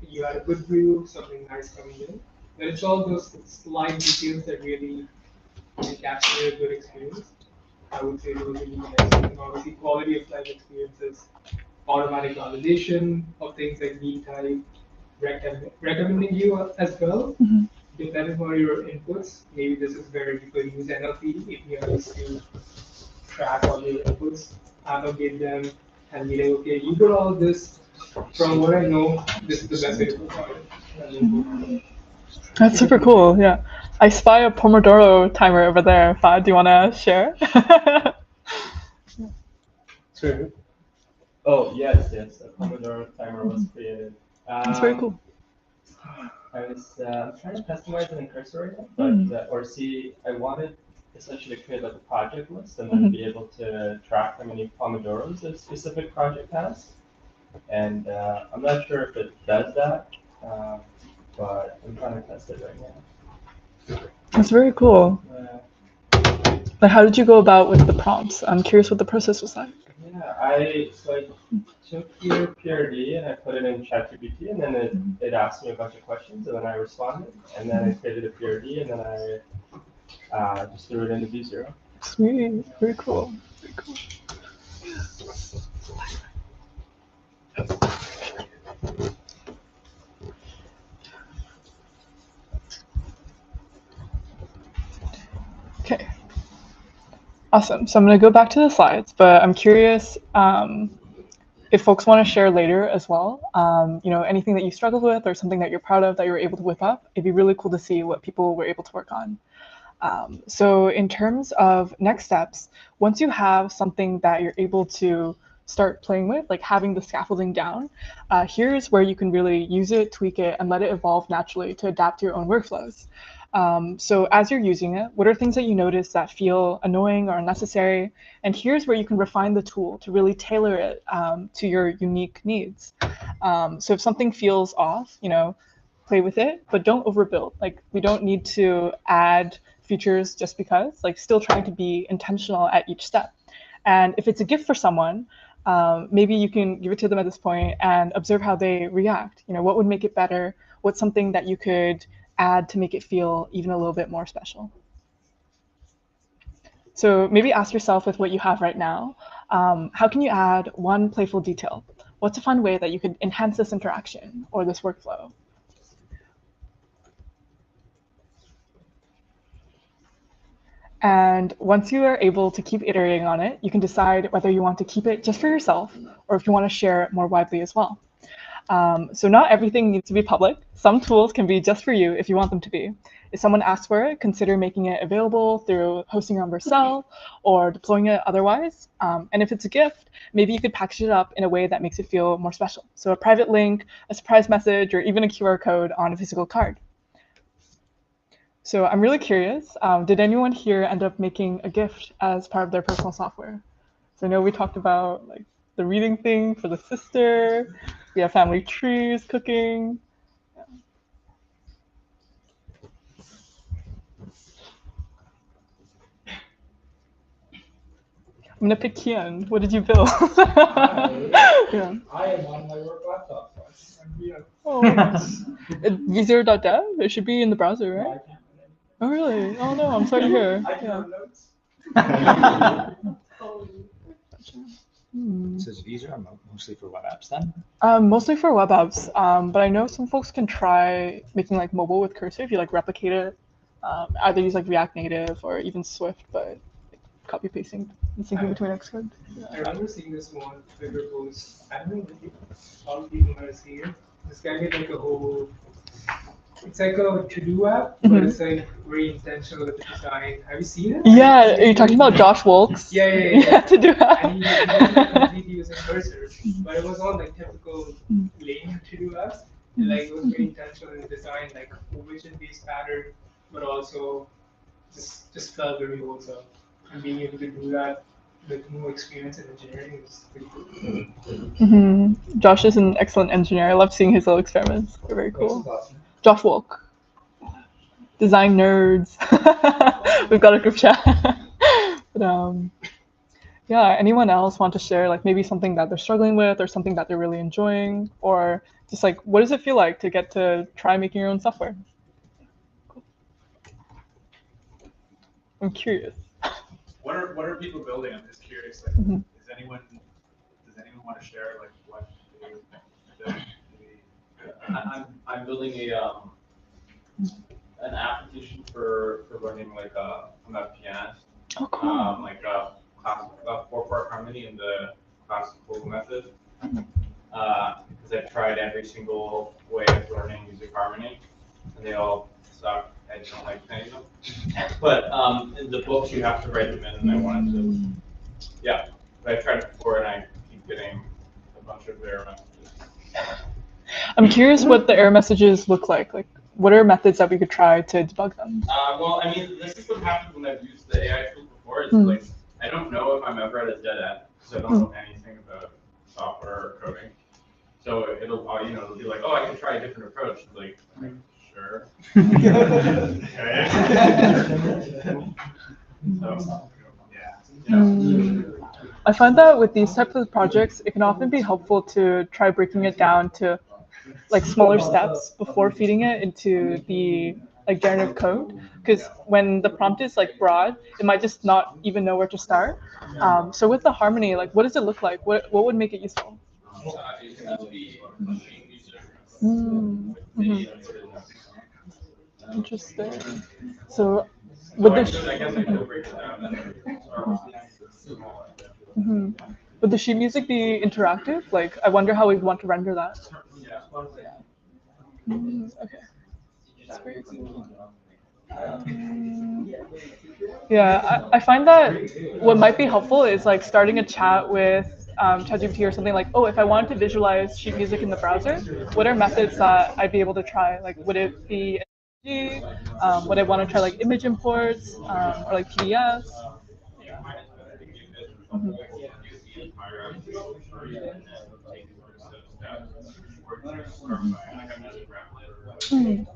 you had a good brew, something nice coming in. But it's all those slight details that really encapsulate a good experience. I would say those would be the next thing. Obviously, quality of life experiences, automatic validation of things like mean type, recommending you as well, depending on your inputs. Maybe this is where you could use NLP APIs to track all your inputs, aggregate them, and be like, okay, you got all this. From what I know, this is the best way to provide it. That's super cool. Yeah. I spy a Pomodoro timer over there. Fad, do you want to share? True. Oh, yes. A Pomodoro timer was created. That's very cool. I was trying to customize it in Cursor right now, but I wanted essentially to create like a project list and then be able to track how many Pomodoros a specific project has. And I'm not sure if it does that, but I'm trying to test it right now. That's very cool. Like, how did you go about with the prompts? I'm curious what the process was like. Yeah, I took your PRD and I put it in ChatGPT, and then it asked me a bunch of questions, and then I responded, and then I created a PRD, and then I just threw it into V0. Sweet, very cool. Very cool. Okay. Awesome. So I'm going to go back to the slides, but I'm curious if folks want to share later as well, anything that you struggled with or something that you're proud of that you were able to whip up. It'd be really cool to see what people were able to work on. So in terms of next steps, once you have something that you're able to start playing with, like having the scaffolding down, here's where you can really use it, tweak it, and let it evolve naturally to adapt to your own workflows. So as you're using it, what are things that you notice that feel annoying or unnecessary? And here's where you can refine the tool to really tailor it to your unique needs. So if something feels off, play with it, but don't overbuild. Like, we don't need to add features just because, like, still trying to be intentional at each step. And if it's a gift for someone, maybe you can give it to them at this point and observe how they react. What would make it better? What's something that you could add to make it feel even a little bit more special? So maybe ask yourself, with what you have right now, how can you add one playful detail? What's a fun way that you could enhance this interaction or this workflow? And once you are able to keep iterating on it, you can decide whether you want to keep it just for yourself or if you want to share it more widely as well. So not everything needs to be public. Some tools can be just for you if you want them to be. If someone asks for it, consider making it available through hosting it on Vercel or deploying it otherwise. And if it's a gift, maybe you could package it up in a way that makes it feel more special. So a private link, a surprise message, or even a QR code on a physical card. So I'm really curious, did anyone here end up making a gift as part of their personal software? So I know we talked about like the reading thing for the sister, we have family trees, cooking. Yeah. I'm gonna pick Kian. What did you build? Yeah. I am on my work laptop. So I'm here. Oh, v0.dev? It should be in the browser, right? Oh, really? Oh, no, I'm sorry to hear. Yeah. So is Visa mostly for web apps then? Mostly for web apps, but I know some folks can try making like mobile with Cursor if you like replicate it. Either use like React Native or even Swift, but copy pasting and syncing between Xcode. Yeah. I remember seeing this one Twitter post. I don't know if all people might have seen it. This guy made like a whole. It's like a to-do app, but it's like very intentional with the design. Have you seen it? Yeah, are you talking about Josh Wolk's? Yeah. To-do app. And he did it completely using Cursor, but it was all like typical lame to-do apps. And, like, it was very intentional in the design, like origin-based pattern, but also just felt very wholesome. And being able to do that with more experience in engineering is pretty cool. Josh is an excellent engineer. I love seeing his little experiments. They're very cool. Josh Wolk. Design nerds. We've got a group chat. But yeah, anyone else want to share like maybe something that they're struggling with or something that they're really enjoying, or just like what does it feel like to get to try making your own software? Cool. I'm curious. What are people building? I'm just curious. Like, does anyone want to share like what they I'm building an application for running like I'm a pianist. Oh, cool. Like a 4-part harmony in the classical method. Because I've tried every single way of learning music harmony, and they all suck. I don't like any of them. But in the books you have to write them in, and I wanted to, yeah. But I've tried it before, and I keep getting a bunch of error messages. I'm curious what the error messages look like. Like, what are methods that we could try to debug them? Well, I mean, this is what happens when I've used the AI tool before. It's like I don't know if I'm ever at a dead end because I don't know anything about software or coding. So it'll be like, oh, I can try a different approach. It's like, sure. I find that with these types of projects, it can often be helpful to try breaking it down to like smaller steps before feeding it into the like generative code. Because when the prompt is like broad, it might just not even know where to start. So with the harmony, like what does it look like? What would make it useful? Interesting. So with would the sheet music be interactive? Like, I wonder how we'd want to render that. Okay. That's very cool. Yeah, I find that what might be helpful is like starting a chat with ChatGPT or something like, oh, if I wanted to visualize sheet music in the browser, what are methods that I'd be able to try? Like, would it be Would I want to try like image imports or like PDFs? Mhm. Mhm.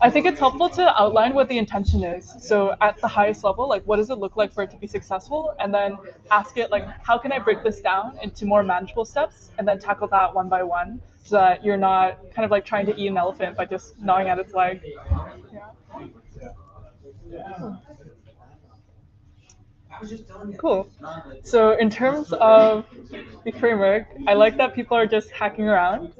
I think it's helpful to outline what the intention is. So at the highest level, like what does it look like for it to be successful? And then ask it like, how can I break this down into more manageable steps? And then tackle that one by one so that you're not kind of like trying to eat an elephant by just gnawing at its leg. Cool. So in terms of the framework, I like that people are just hacking around.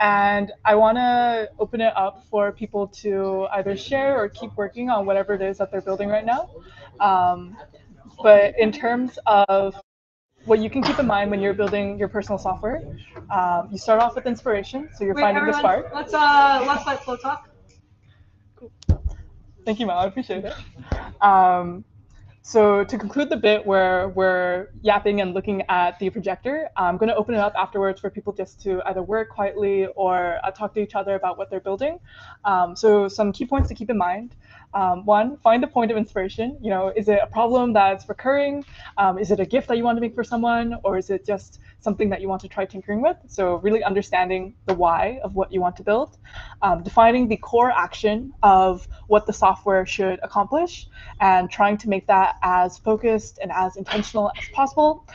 And I want to open it up for people to either share or keep working on whatever it is that they're building right now. But in terms of what you can keep in mind when you're building your personal software, you start off with inspiration. So you're finding the spark. Let's let Flo talk. Thank you, Mal. I appreciate it. So to conclude the bit where we're yapping and looking at the projector, I'm going to open it up afterwards for people just to either work quietly or talk to each other about what they're building. So some key points to keep in mind. One, find the point of inspiration. You know, is it a problem that's recurring? Is it a gift that you want to make for someone? Or is it just something that you want to try tinkering with? So really understanding the why of what you want to build. Defining the core action of what the software should accomplish and trying to make that as focused and as intentional as possible.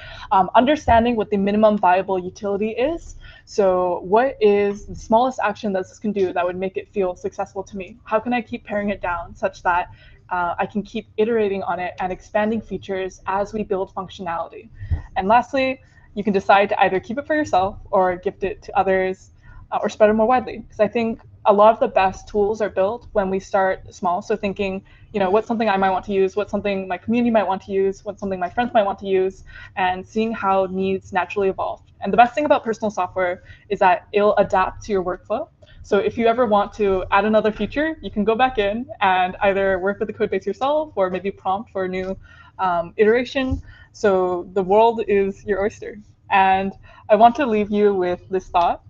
Understanding what the minimum viable utility is. So what is the smallest action that this can do that would make it feel successful to me? How can I keep paring it down such that I can keep iterating on it and expanding features as we build functionality? And lastly, you can decide to either keep it for yourself or gift it to others or spread it more widely. Because I think a lot of the best tools are built when we start small. So thinking, you know, what's something I might want to use, what's something my community might want to use, what's something my friends might want to use, and seeing how needs naturally evolve. And the best thing about personal software is that it'll adapt to your workflow. So if you ever want to add another feature, you can go back in and either work with the code base yourself or maybe prompt for a new iteration. So the world is your oyster. And I want to leave you with this thought.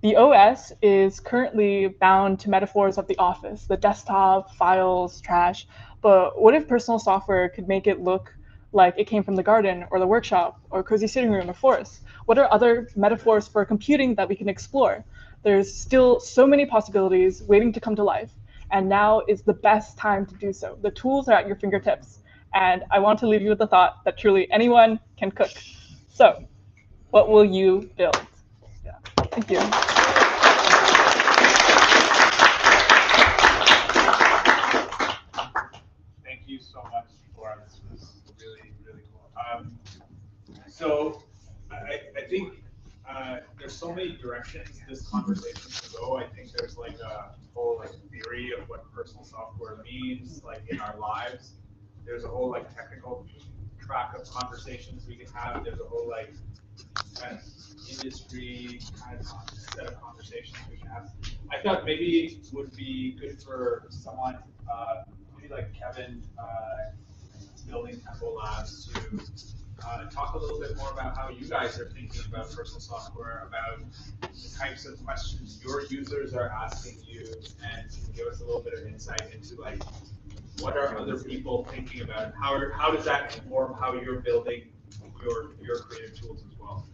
The OS is currently bound to metaphors of the office, the desktop, files, trash. But what if personal software could make it look like it came from the garden or the workshop or cozy sitting room or forest? What are other metaphors for computing that we can explore? There's still so many possibilities waiting to come to life. And now is the best time to do so. The tools are at your fingertips. And I want to leave you with the thought that truly anyone can cook. So, what will you build? Yeah. Thank you. Thank you so much, Flora. This was really, really cool. So I think there's so many directions this conversation can go. I think there's like a whole like theory of what personal software means, like in our lives. There's a whole like technical track of conversations we can have. There's a whole like kind of industry kind of set of conversations we can have. I thought maybe it would be good for someone, maybe like Kevin, building Temple Labs, to talk a little bit more about how you guys are thinking about personal software, about the types of questions your users are asking you, and give us a little bit of insight into like what are other people thinking about, and how does that inform how you're building your creative tools as well?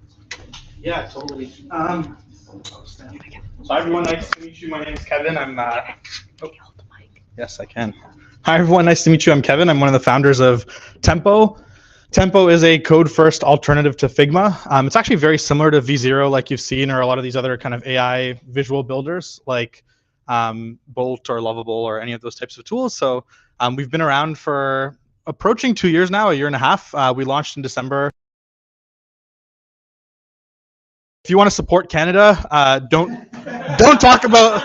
Yeah, totally. So everyone, nice to meet you. My name is Kevin. I'm yes, I can. Hi everyone, nice to meet you. I'm Kevin. I'm one of the founders of Tempo. Tempo is a code-first alternative to Figma. It's actually very similar to V0, like you've seen, or a lot of these other kind of AI visual builders, like Bolt or Lovable or any of those types of tools. So we've been around for approaching 2 years now, a year and a half. We launched in December. If you want to support Canada, don't talk about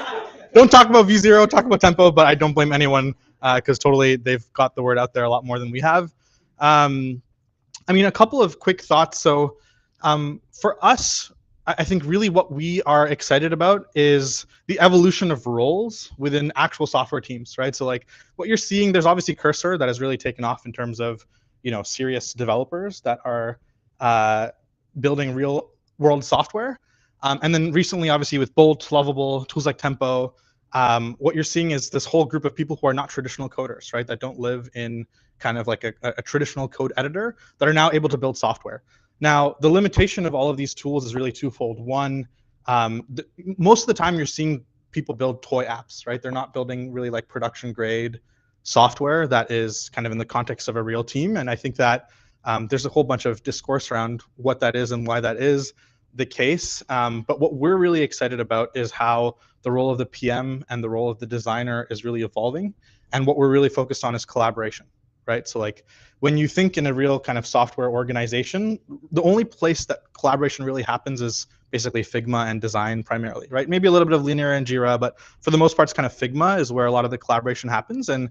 V0, talk about Tempo. But I don't blame anyone because totally they've got the word out there a lot more than we have. I mean, a couple of quick thoughts. So for us, I think really what we are excited about is the evolution of roles within actual software teams, right? So like what you're seeing, there's obviously Cursor that has really taken off in terms of, you know, serious developers that are building real world software. And then recently, obviously, with Bolt, Lovable, tools like Tempo, what you're seeing is this whole group of people who are not traditional coders, right? That don't live in kind of like a traditional code editor that are now able to build software. Now, the limitation of all of these tools is really twofold. One, most of the time you're seeing people build toy apps, right? They're not building really like production grade software that is kind of in the context of a real team. And I think that there's a whole bunch of discourse around what that is and why that is the case. But what we're really excited about is how the role of the PM and the role of the designer is really evolving. And what we're really focused on is collaboration, right? So like when you think in a real kind of software organization, the only place that collaboration really happens is basically Figma and design primarily, right? Maybe a little bit of Linear and Jira, but for the most part, it's kind of Figma is where a lot of the collaboration happens. And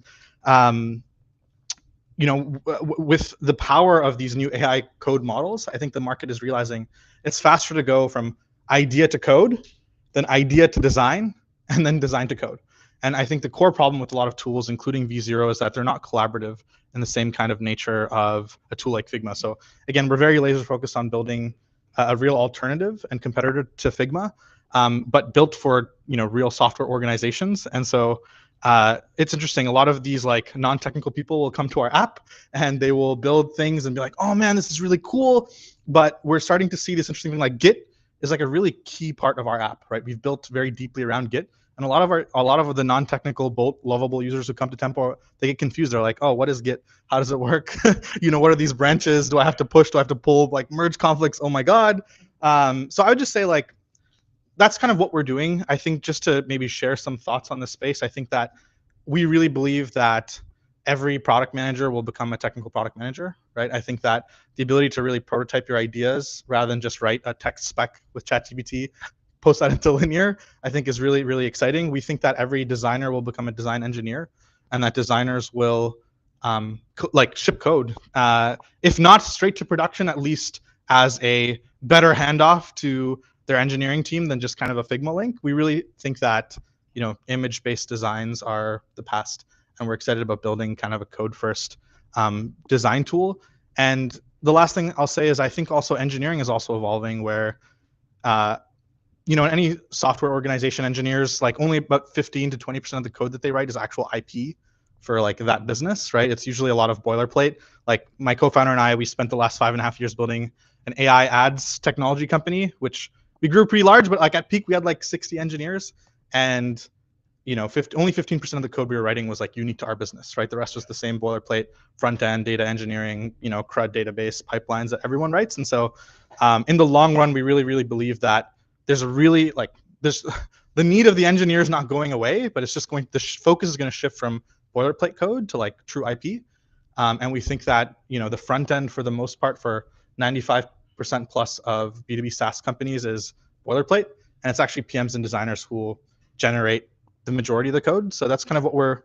you know, with the power of these new AI code models, I think the market is realizing it's faster to go from idea to code than idea to design and then design to code. And I think the core problem with a lot of tools, including V0, is that they're not collaborative in the same kind of nature of a tool like Figma. So again, we're very laser focused on building a real alternative and competitor to Figma, but built for real software organizations. And so it's interesting. A lot of these like non-technical people will come to our app and they will build things and be like, "Oh man, this is really cool." But we're starting to see this interesting thing like Git is like a really key part of our app, right? We've built very deeply around Git, and a lot of the non-technical Bolt Lovable users who come to Tempo, they get confused. They're like, "Oh, what is Git? How does it work? What are these branches? Do I have to push? Do I have to pull? Like merge conflicts? Oh my god!" So I would just say like that's kind of what we're doing. I think just to maybe share some thoughts on the space, I think that we really believe that every product manager will become a technical product manager, right? I think that the ability to really prototype your ideas rather than just write a text spec with ChatGPT, post that into Linear, I think is really, really exciting. We think that every designer will become a design engineer and that designers will ship code, if not straight to production, at least as a better handoff to their engineering team than just kind of a Figma link. We really think that image-based designs are the past, and we're excited about building kind of a code-first design tool. And the last thing I'll say is I think also engineering is also evolving where, in any software organization, engineers, like only about 15 to 20% of the code that they write is actual IP for like that business, right? It's usually a lot of boilerplate. Like my co-founder and I, we spent the last 5.5 years building an AI ads technology company, which we grew pretty large, but like at peak we had like 60 engineers, and only 15% of the code we were writing was like unique to our business, right? The rest was the same boilerplate front end data engineering, CRUD database pipelines that everyone writes. And so in the long run, we really, really believe that there's the need of the engineers not going away, but it's just the focus is going to shift from boilerplate code to like true IP. And we think that the front end for the most part for 95% plus of B2B SaaS companies is boilerplate, and it's actually PMs and designers who will generate the majority of the code. So that's kind of what we're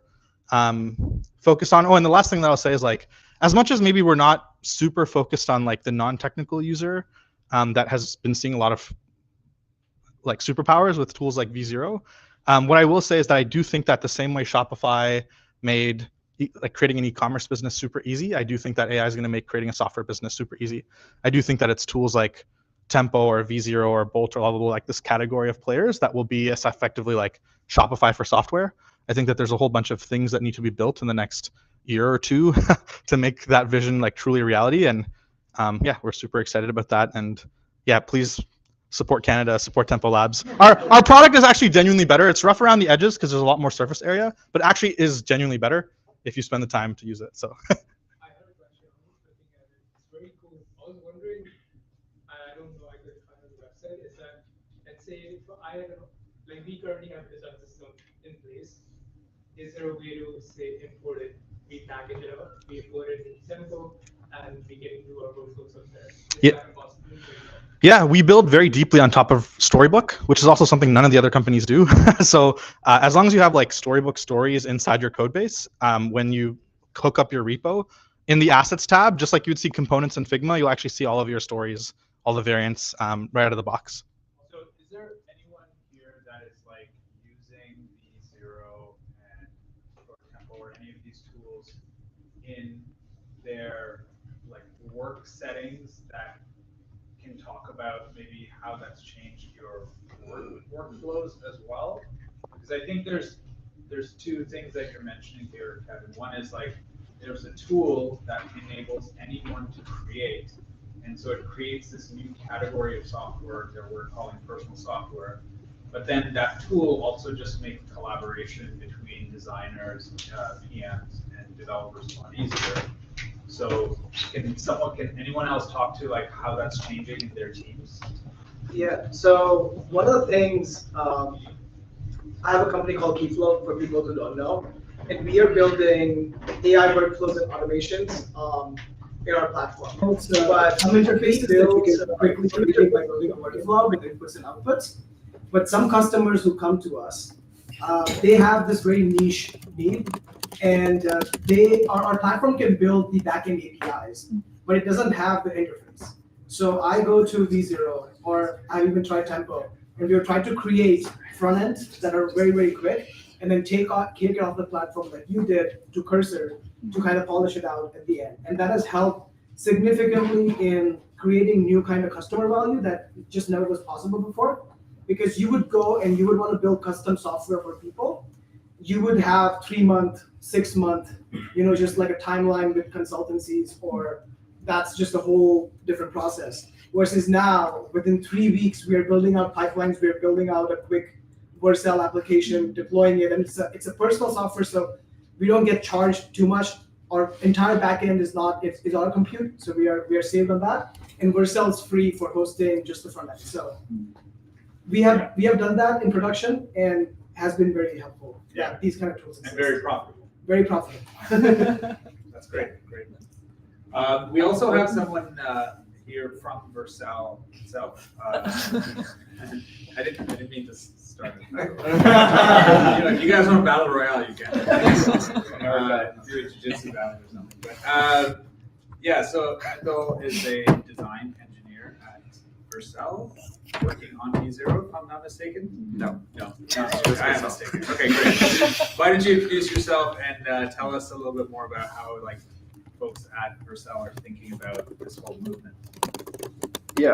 focused on. Oh, and the last thing that I'll say is like, as much as maybe we're not super focused on like the non-technical user that has been seeing a lot of like superpowers with tools like V0, what I will say is that I do think that the same way Shopify made like creating an e-commerce business super easy, I do think that AI is going to make creating a software business super easy. I do think that it's tools like Tempo or V0 or Bolt or Lovable, like this category of players that will be as effectively like Shopify for software. I think that there's a whole bunch of things that need to be built in the next year or two to make that vision like truly a reality. And yeah, we're super excited about that. And yeah, please support Canada, support Tempo Labs. Our product is actually genuinely better. It's rough around the edges because there's a lot more surface area, but actually is genuinely better if you spend the time to use it. So. I have a question on this, looking at it. It's very cool. I was wondering, I don't know, I could find on the website, is that, let's say, we currently have a design system in place. Is there a way to, say, import it, repackage it up, we import it in Tempo, and we can do our workflows up there? Is that a possibility? Yeah, we build very deeply on top of Storybook, which is also something none of the other companies do. So as long as you have like Storybook stories inside your code base, when you hook up your repo, in the assets tab, just like you would see components in Figma, you'll actually see all of your stories, all the variants right out of the box. So is there anyone here that is like using V0 and or Tempo or any of these tools in their like work settings that can talk about maybe how that's changed your workflows as well. Because I think there's two things that you're mentioning here, Kevin. One is like there's a tool that enables anyone to create, and so it creates this new category of software that we're calling personal software. But then that tool also just makes collaboration between designers, PMs, and developers a lot easier. So can anyone else talk to like how that's changing in their teams? Yeah, so one of the things, I have a company called Keyflow for people who don't know, and we are building AI workflows and automations in our platform. But some interfaces that you can quickly create by building a workflow with inputs and outputs. But some customers who come to us, they have this very niche need, and our platform can build the backend APIs, but it doesn't have the interface. So I go to V0, or I even try Tempo, and we're trying to create front ends that are very, very quick, and then take it off the platform like you did to Cursor to kind of polish it out at the end. And that has helped significantly in creating new kind of customer value that just never was possible before. Because you would go and you would want to build custom software for people. You would have 3-month, 6-month, just like a timeline with consultancies, or that's just a whole different process. Versus now, within 3 weeks, we are building out pipelines, we are building out a quick Vercel application, deploying it, and it's a personal software, so we don't get charged too much. Our entire backend is our compute, so we are saved on that. And Vercel is free for hosting just the front end. So we have done that in production and has been very helpful. Yeah, these kind of tools. And very profitable. Very profitable. That's great. We also have someone here from Vercel itself. I didn't mean to start it. You guys want battle royale? You can. Do a jiu-jitsu battle or something. But yeah, so Endo is a design engineer at Vercel, working on V0, if I'm not mistaken. No, I am mistaken. Okay, great. Why don't you introduce yourself and tell us a little bit more about how folks at Vercel are thinking about this whole movement? Yeah,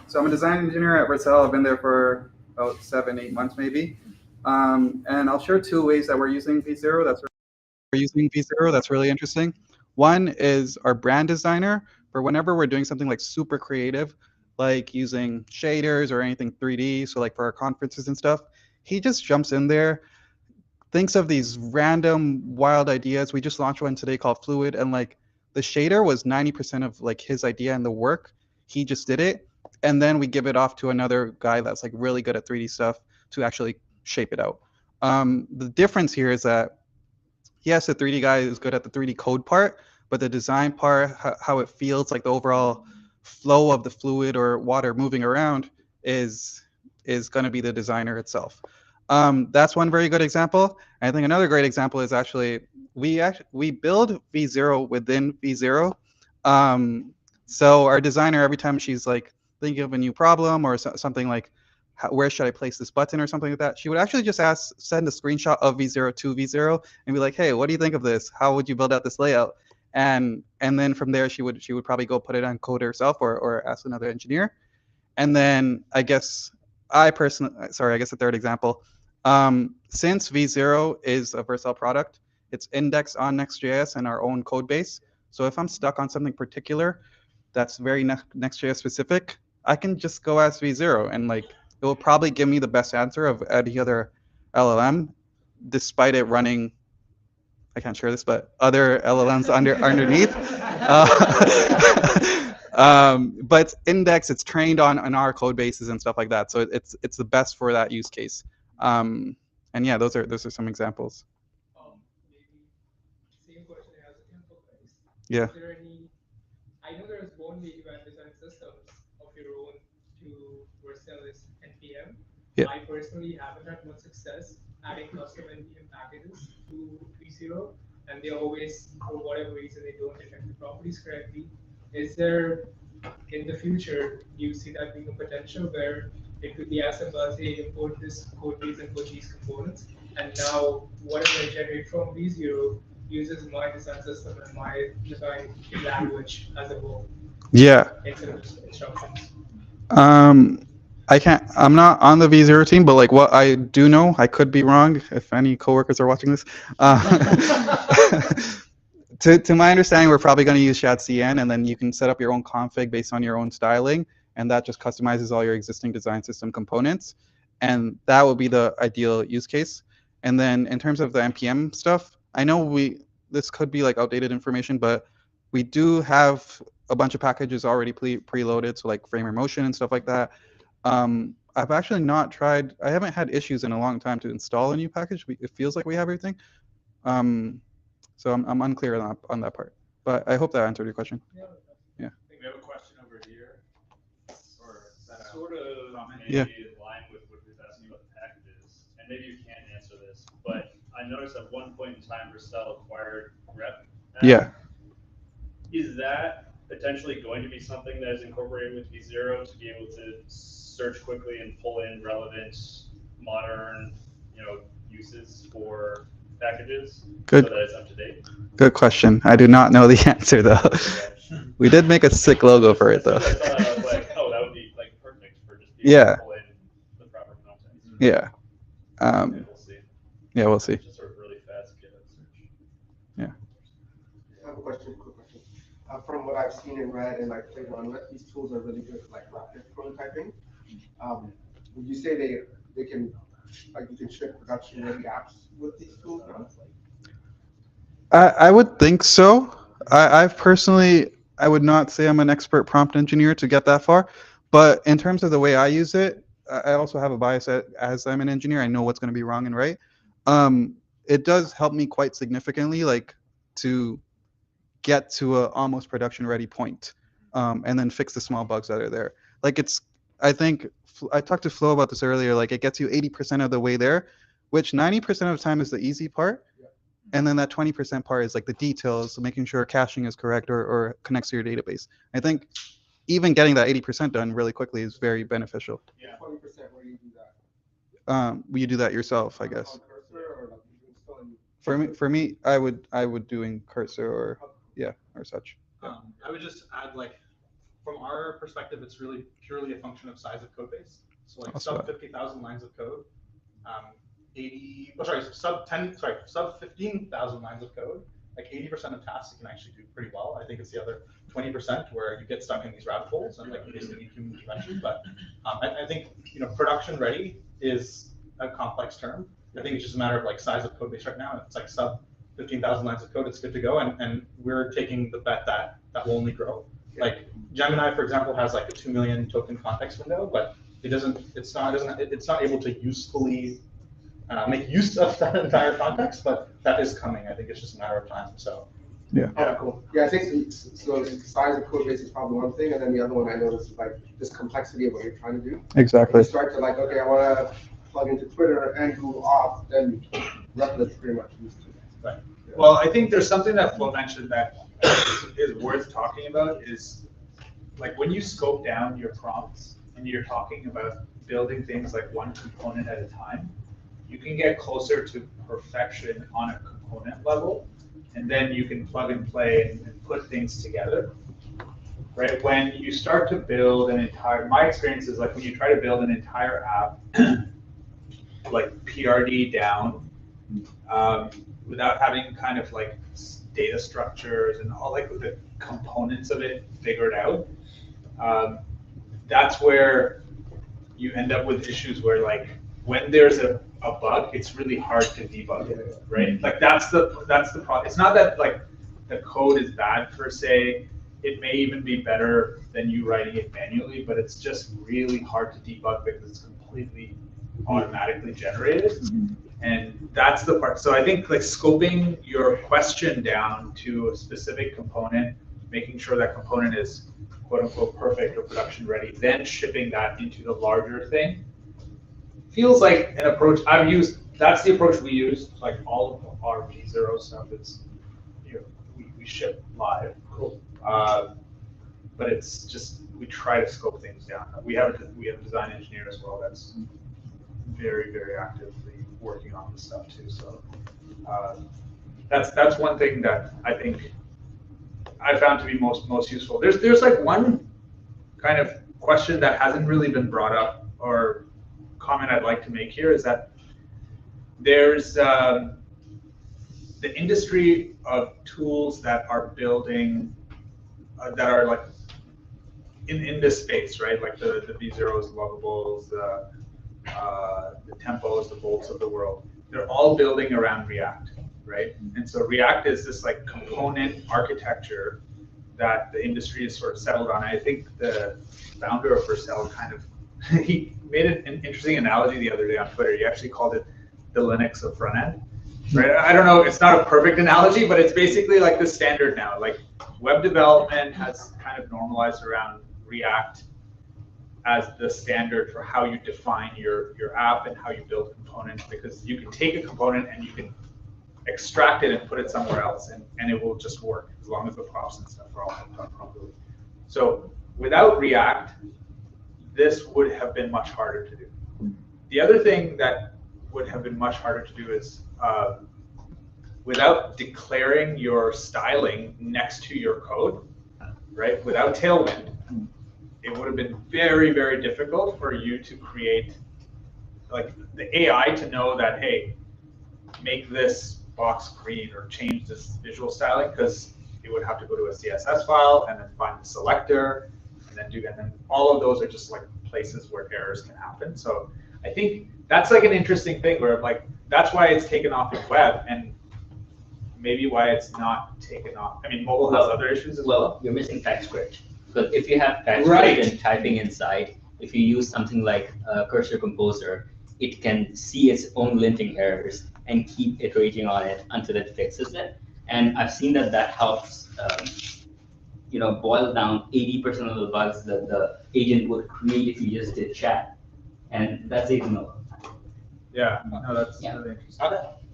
so I'm a design engineer at Vercel. I've been there for about 7-8 months maybe. And I'll share 2 ways that we're using V0. That's really interesting. One is our brand designer. For whenever we're doing something like super creative, like using shaders or anything 3D, so like for our conferences and stuff, he just jumps in there, thinks of these random wild ideas. We just launched one today called Fluid, and like the shader was 90% of like his idea and the work. He just did it, and then we give it off to another guy that's like really good at 3D stuff to actually shape it out. The difference here is that yes, the 3D guy is good at the 3D code part, but the design part, how it feels, like the overall flow of the fluid or water moving around is going to be the designer itself. That's one very good example. I think another great example is actually we build V0 within V0. So our designer, every time she's like thinking of a new problem or something like, where should I place this button or something like that, she would actually just send a screenshot of V0 to V0 and be like, hey, what do you think of this? How would you build out this layout? And then from there, she would probably go put it on code herself or ask another engineer. And then I guess the third example, since V0 is a Vercel product, it's indexed on Next.js and our own code base. So if I'm stuck on something particular that's very Next.js specific, I can just go ask V0 and like it will probably give me the best answer of any other LLM, despite it running, I can't share this, but other LLMs underneath. But it's indexed, it's trained on our code bases and stuff like that. So it's the best for that use case. And yeah, those are some examples. Same question as a Tempo guys. Yeah. Is there any? I know there's one way you design systems of your own to Vercelis NPM. Yeah. I personally haven't had much success adding custom NPM packages to V0, and they always, for whatever reason, they don't detect the properties correctly. Is there, in the future, do you see that being a potential where it could be as simple as, hey, import this code base and put these components, and now whatever I generate from V0 uses my design system and my design language as a whole? Yeah. Instructions. I'm not on the V0 team, but like what I do know, I could be wrong if any coworkers are watching this. To my understanding, we're probably going to use ShadCN, and then you can set up your own config based on your own styling, and that just customizes all your existing design system components, and that would be the ideal use case. And then in terms of the npm stuff, I know this could be like outdated information, but we do have a bunch of packages already preloaded, so like Framer Motion and stuff like that. I've actually not tried. I haven't had issues in a long time to install a new package. It feels like we have everything. So I'm unclear on that part, but I hope that answered your question. Yeah. I think we have a question over here, or that Sort of Yeah. maybe in line with what you're asking about the packages, and maybe you can't answer this, but I noticed at one point in time Vercel acquired Rep. Yeah. Is that potentially going to be something that is incorporated with V0 to be able to search quickly and pull in relevant, modern, uses for packages Good. so that it's up to date? Good question. I do not know the answer though. We did make a sick logo for it though. I thought I was like, oh, that would be like perfect for just being Yeah. able to pull in the proper content. Yeah. We'll see. Yeah, we'll see. Just sort of really fast GitHub search. Yeah. I have a question, quick question. From what I've seen and read and like played around with, these tools are really good for like rapid prototyping. Would you say they can, like, you can ship production ready apps with these tools now? I would think so. I've personally, I would not say I'm an expert prompt engineer to get that far, but in terms of the way I use it, I also have a bias as I'm an engineer. I know what's going to be wrong and right. It does help me quite significantly, like to get to a almost production ready point, and then fix the small bugs that are there. Like I think I talked to Flo about this earlier. Like it gets you 80% of the way there, which 90% of the time is the easy part. And then that 20% part is like the details, so making sure caching is correct or connects to your database. I think even getting that 80% done really quickly is very beneficial. Yeah. 20%, where do you do that? You do that yourself, I guess. On Cursor or like you can still in For me, I would doing Cursor or or such. I would just add, like, from our perspective, it's really purely a function of size of code base. So like Also sub 50,000 lines of code, sub 15,000 lines of code, like 80% of tasks you can actually do pretty well. I think it's the other 20% where you get stuck in these rabbit holes and like you basically need human intervention. But I think production ready is a complex term. I think it's just a matter of like size of code base right now. It's like sub 15,000 lines of code. It's good to go, and we're taking the bet that will only grow. Like Gemini, for example, has like a 2 million token context window, but it's not able to usefully make use of that entire context, but that is coming. I think it's just a matter of time. So. Yeah. Oh, cool. Yeah, I think so. The size of code base is probably one thing, and then the other one I noticed is like this complexity of what you're trying to do. Exactly. If you start to like, okay, I want to plug into Twitter and Google Auth, then Replic's pretty much used to. Right. Well, I think there's something that Flo mentioned that is worth talking about is like when you scope down your prompts and you're talking about building things like one component at a time, you can get closer to perfection on a component level, and then you can plug and play and put things together. Right? When you start to build an entire, my experience is like when you try to build an entire app, like PRD down, without having kind of like data structures and all like the components of it figured out, that's where you end up with issues where like when there's a bug, it's really hard to debug it, right? Like that's the problem. It's not that like the code is bad per se. It may even be better than you writing it manually, but it's just really hard to debug because it's completely automatically generated. And that's the part. So I think like scoping your question down to a specific component, making sure that component is quote unquote perfect or production ready, then shipping that into the larger thing feels like an approach I've used. That's the approach we use. Like all of our V0 stuff is, we ship live. Cool. But it's just, we try to scope things down. We have a design engineer as well that's very, very actively working on this stuff too. So that's one thing that I think I found to be most useful. There's like one kind of question that hasn't really been brought up, or comment I'd like to make here, is that there's the industry of tools that are building that are like in this space, right? Like the V0s, Lovables, the Tempos, the Bolts of the world. They're all building around React, right? And so React is this like component architecture that the industry is sort of settled on. I think the founder of Vercel kind of he made an interesting analogy the other day on Twitter. He actually called it the Linux of front end, right? I don't know, it's not a perfect analogy, but it's basically like the standard now. Like web development has kind of normalized around React as the standard for how you define your app and how you build components, because you can take a component and you can extract it and put it somewhere else, and it will just work as long as the props and stuff are all done properly. So without React, this would have been much harder to do. The other thing that would have been much harder to do is without declaring your styling next to your code, right? Without Tailwind, it would have been very, very difficult for you to create, like the AI to know that, hey, make this box green or change this visual styling, because it would have to go to a CSS file and then find the selector and then all of those are just like places where errors can happen. So I think that's like an interesting thing where like, that's why it's taken off in web and maybe why it's not taken off. I mean, mobile has other issues as well. You're missing TypeScript. Because if you have TypeScript Right. and typing inside, if you use something like Cursor Composer, it can see its own linting errors and keep iterating on it until it fixes it. And I've seen that helps, boil down 80% of the bugs that the agent would create if you just did chat. And that saves them a lot. Yeah, no, that's really interesting.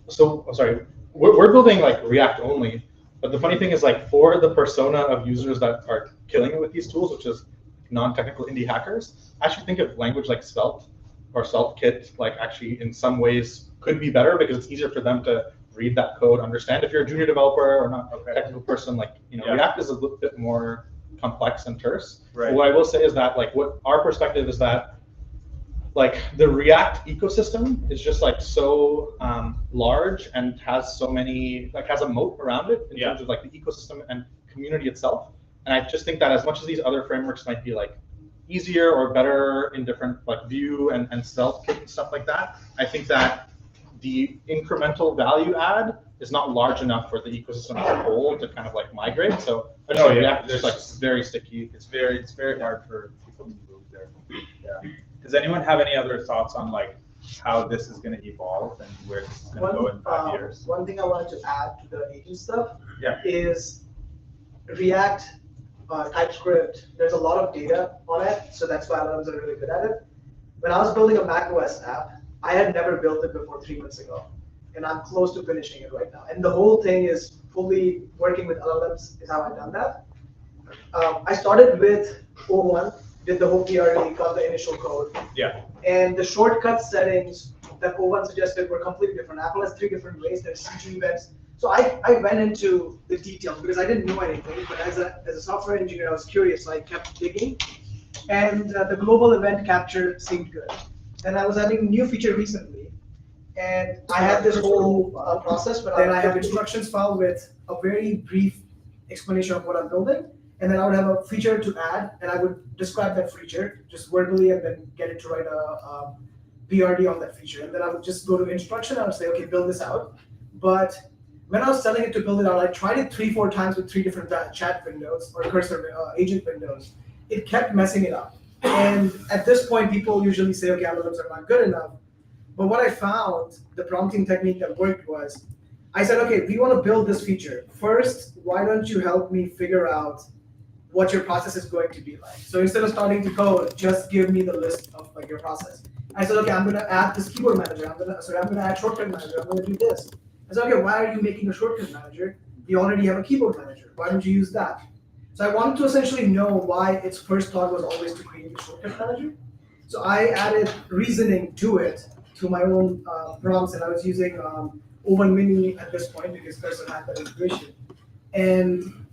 So, sorry, we're building like React only, but the funny thing is like for the persona of users that are killing it with these tools, which is non-technical indie hackers, I actually think of language like Svelte or SvelteKit, like actually in some ways could be better because it's easier for them to read that code, understand. If you're a junior developer or not a technical person, like, React is a little bit more complex and terse. Right. What I will say is that like what our perspective is that like the React ecosystem is just like so large and has so many, like has a moat around it in terms of like the ecosystem and community itself. And I just think that as much as these other frameworks might be like easier or better in different like Vue and SvelteKit and stuff like that, I think that the incremental value add is not large enough for the ecosystem as a whole to kind of like migrate. So React is like very sticky. It's very hard for people to move there. Yeah. Does anyone have any other thoughts on like how this is going to evolve and where this is going to go in 5 years? One thing I wanted to add to the agent stuff is React, TypeScript, there's a lot of data on it, so that's why LLMs are really good at it. When I was building a macOS app, I had never built it before 3 months ago, and I'm close to finishing it right now. And the whole thing is fully working with LLMs is how I've done that. I started with O1, did the whole PRE, got the initial code. Yeah. And the shortcut settings that O1 suggested were completely different. Apple has 3 different ways. There's CG events. So I went into the details because I didn't know anything, but as a software engineer, I was curious, so I kept digging. And the global event capture seemed good. And I was adding a new feature recently. And I had this whole process, but then I have instructions file with a very brief explanation of what I'm building. And then I would have a feature to add, and I would describe that feature just verbally and then get it to write a PRD on that feature. And then I would just go to instruction, I would say, okay, build this out. But when I was telling it to build it out, I tried it 3-4 times with 3 different chat windows or cursor agent windows. It kept messing it up. And at this point, people usually say, okay, LLMs are not good enough. But what I found, the prompting technique that worked was, I said, okay, we want to build this feature. First, why don't you help me figure out what your process is going to be like? So instead of starting to code, just give me the list of like your process. I said, okay, I'm going to add this keyboard manager. I'm going to add shortcut manager. I'm going to do this. I said, okay, why are you making a shortcut manager? You already have a keyboard manager. Why don't you use that? So I wanted to essentially know why its first thought was always to create a shortcut manager. So I added reasoning to it, to my own prompts, and I was using O1 Mini at this point because Cursor had that integration. And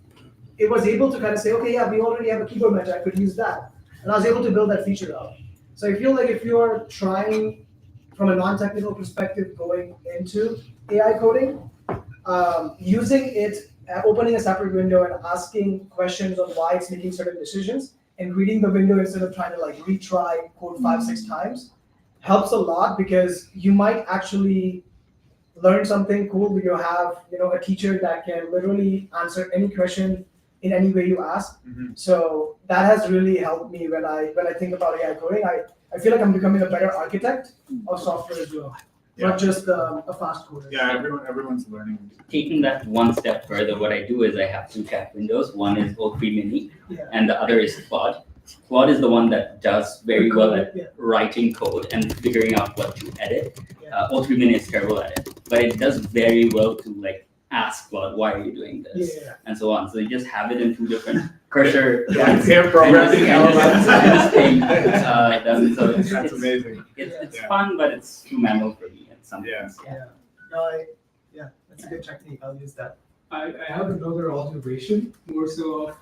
it was able to kind of say, okay, yeah, we already have a keyboard match, I could use that. And I was able to build that feature out. So I feel like if you are trying from a non-technical perspective going into AI coding, using it, opening a separate window and asking questions on why it's making certain decisions and reading the window instead of trying to like retry code 5-6 times helps a lot, because you might actually learn something cool. You have, a teacher that can literally answer any question in any way you ask. So that has really helped me when I think about AI coding. I feel like I'm becoming a better architect of software as well, not just a fast coder. Yeah, everyone's learning. Taking that one step further, what I do is I have two chat windows. One is O3 Mini, and the other is Claude. Claude is the one that does very well at writing code and figuring out what to edit. O3 Mini is terrible at it, but it does very well to like ask Claude, why are you doing this, and so on. So you just have it in two different cursor. programming That's amazing. It's fun, but it's too manual for me at some points. Yeah, that's a good technique. I'll use that. I have another observation, more so of,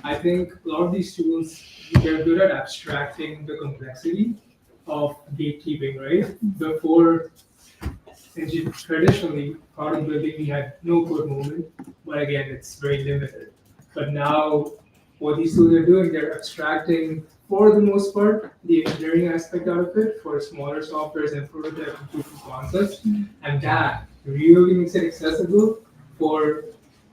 I think a lot of these tools, they're good at abstracting the complexity of gatekeeping, right? Before, traditionally, product building, we had no code moment, but again, it's very limited. But now, what these tools are doing, they're abstracting, for the most part, the engineering aspect out of it for smaller softwares and prototype and proof of concepts, and that really makes it accessible for,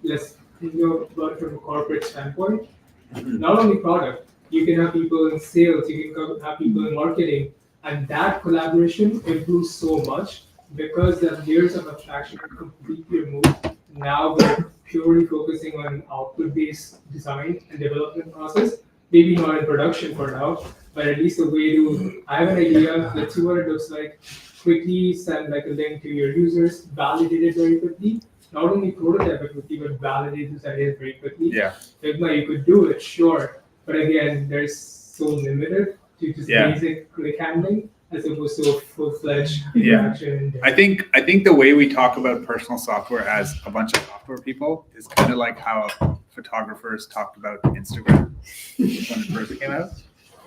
let's about from a corporate standpoint. Not only product, you can have people in sales, you can have people in marketing, and that collaboration improves so much because the layers of abstraction are completely removed. Now we're purely focusing on output-based design and development process. Maybe not in production for now, but at least a way to, I have an idea, let's see what it looks like, quickly send like a link to your users, validate it very quickly, not only prototype it quickly, but validate this idea very quickly. Yeah. Figma, you could do it, sure, but again, there's so limited to just basic click handling as opposed to a full-fledged interaction. I think the way we talk about personal software as a bunch of software people is kind of like how photographers talked about Instagram when it first came out,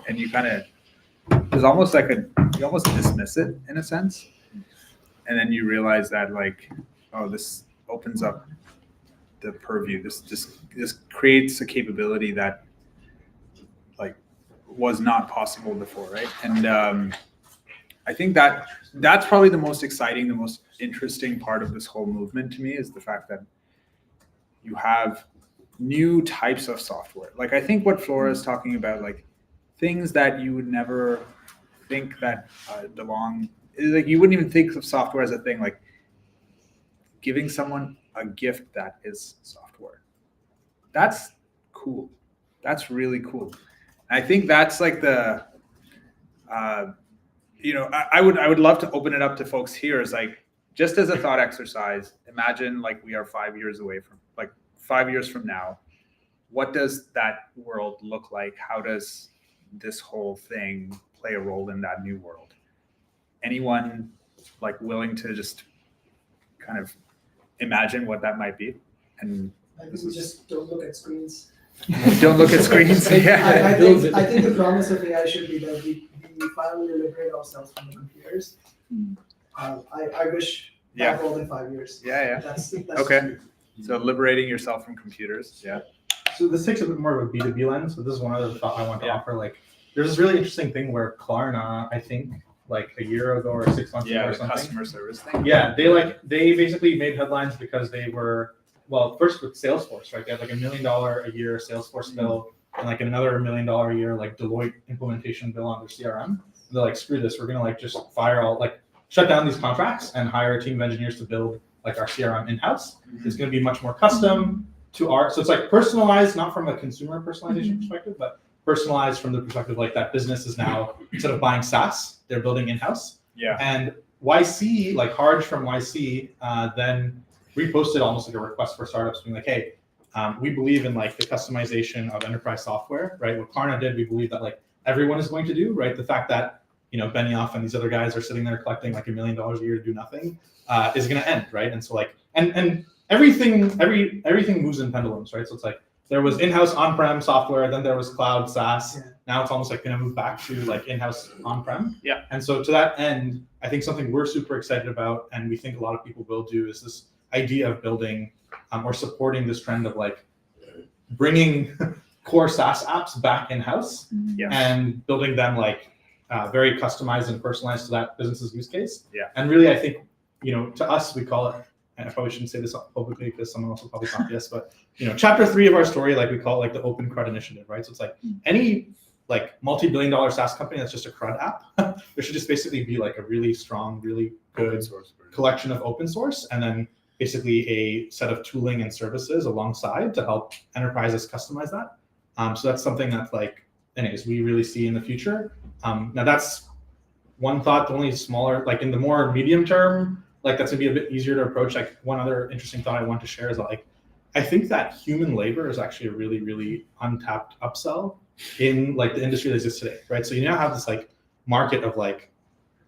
and you kind of, there's almost like you almost dismiss it in a sense, and then you realize that like, oh, this opens up the purview. This creates a capability that like was not possible before, right? And I think that's probably the most exciting, the most interesting part of this whole movement to me, is the fact that you have new types of software. Like I think what Flora is talking about, like things that you would never think that belong, like you wouldn't even think of software as a thing, like giving someone a gift that is software. That's cool. That's really cool. I think that's like the, I would love to open it up to folks here as like, just as a thought exercise, imagine like we are 5 years away from, like 5 years from now, what does that world look like? How does this whole thing play a role in that new world? Anyone like willing to just kind of imagine what that might be? And I think we just don't look at screens. Don't look at screens. Yeah. I think the promise of AI should be that we finally liberate ourselves from the computers. I wish that more than 5 years. Yeah. That's okay. true. So liberating yourself from computers. Yeah. So this takes a bit more of a B2B lens. So this is one other thought I want to offer. Like, there's this really interesting thing where Klarna, I think, like a year ago or 6 months ago or something. Customer service thing. Yeah, they basically made headlines because they were, well, first with Salesforce, right? They had like $1 million a year Salesforce bill and like another $1 million a year like Deloitte implementation bill on their CRM. And they're like, screw this, we're gonna like just shut down these contracts and hire a team of engineers to build like our CRM in-house. It's gonna be much more custom to our, so it's like personalized, not from a consumer personalization perspective, but personalized from the perspective like that business is now, instead of buying SaaS, they're building in-house. Yeah. And YC, like Harj from YC, then reposted almost like a request for startups being like, hey, we believe in like the customization of enterprise software, right? What Klarna did, we believe that like everyone is going to do, right? The fact that, Benioff and these other guys are sitting there collecting like $1 million a year to do nothing is going to end, right? And so like, and everything moves in pendulums, right? So it's like there was in-house on-prem software, then there was cloud SaaS. Now it's almost like going to move back to like in-house on-prem. Yeah. And so to that end, I think something we're super excited about, and we think a lot of people will do, is this idea of building or supporting this trend of like bringing core SaaS apps back in-house and building them like very customized and personalized to that business's use case. Yeah. And really, I think, to us, we call it, and I probably shouldn't say this publicly because someone else will probably copy this, but chapter 3 of our story, like we call it like the open CRUD initiative, right? So it's like any like multi-billion-dollar SaaS company that's just a CRUD app, there should just basically be like a really strong, really good collection of open source, and then basically a set of tooling and services alongside to help enterprises customize that. So that's something that like, anyways, we really see in the future. Now that's one thought, the only smaller, like in the more medium term, like that's gonna be a bit easier to approach. Like one other interesting thought I want to share is like, I think that human labor is actually a really, really untapped upsell in like the industry that exists today, right? So you now have this like market of like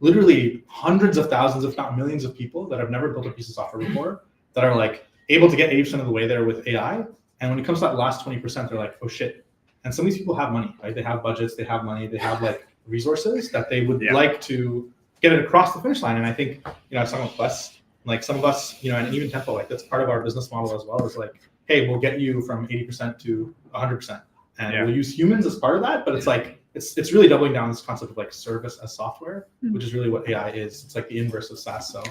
literally hundreds of thousands, if not millions of people that have never built a piece of software before that are like able to get 80% of the way there with AI. And when it comes to that last 20%, they're like, oh shit. And some of these people have money, right? They have budgets, they have money, they have like resources that they would like to get it across the finish line. And I think, I was talking with Wes, like some of us, and even Tempo, like that's part of our business model as well, is like, hey, we'll get you from 80% to 100%. And we'll use humans as part of that, but it's like, it's really doubling down this concept of like service as software, which is really what AI is. It's like the inverse of SaaS. So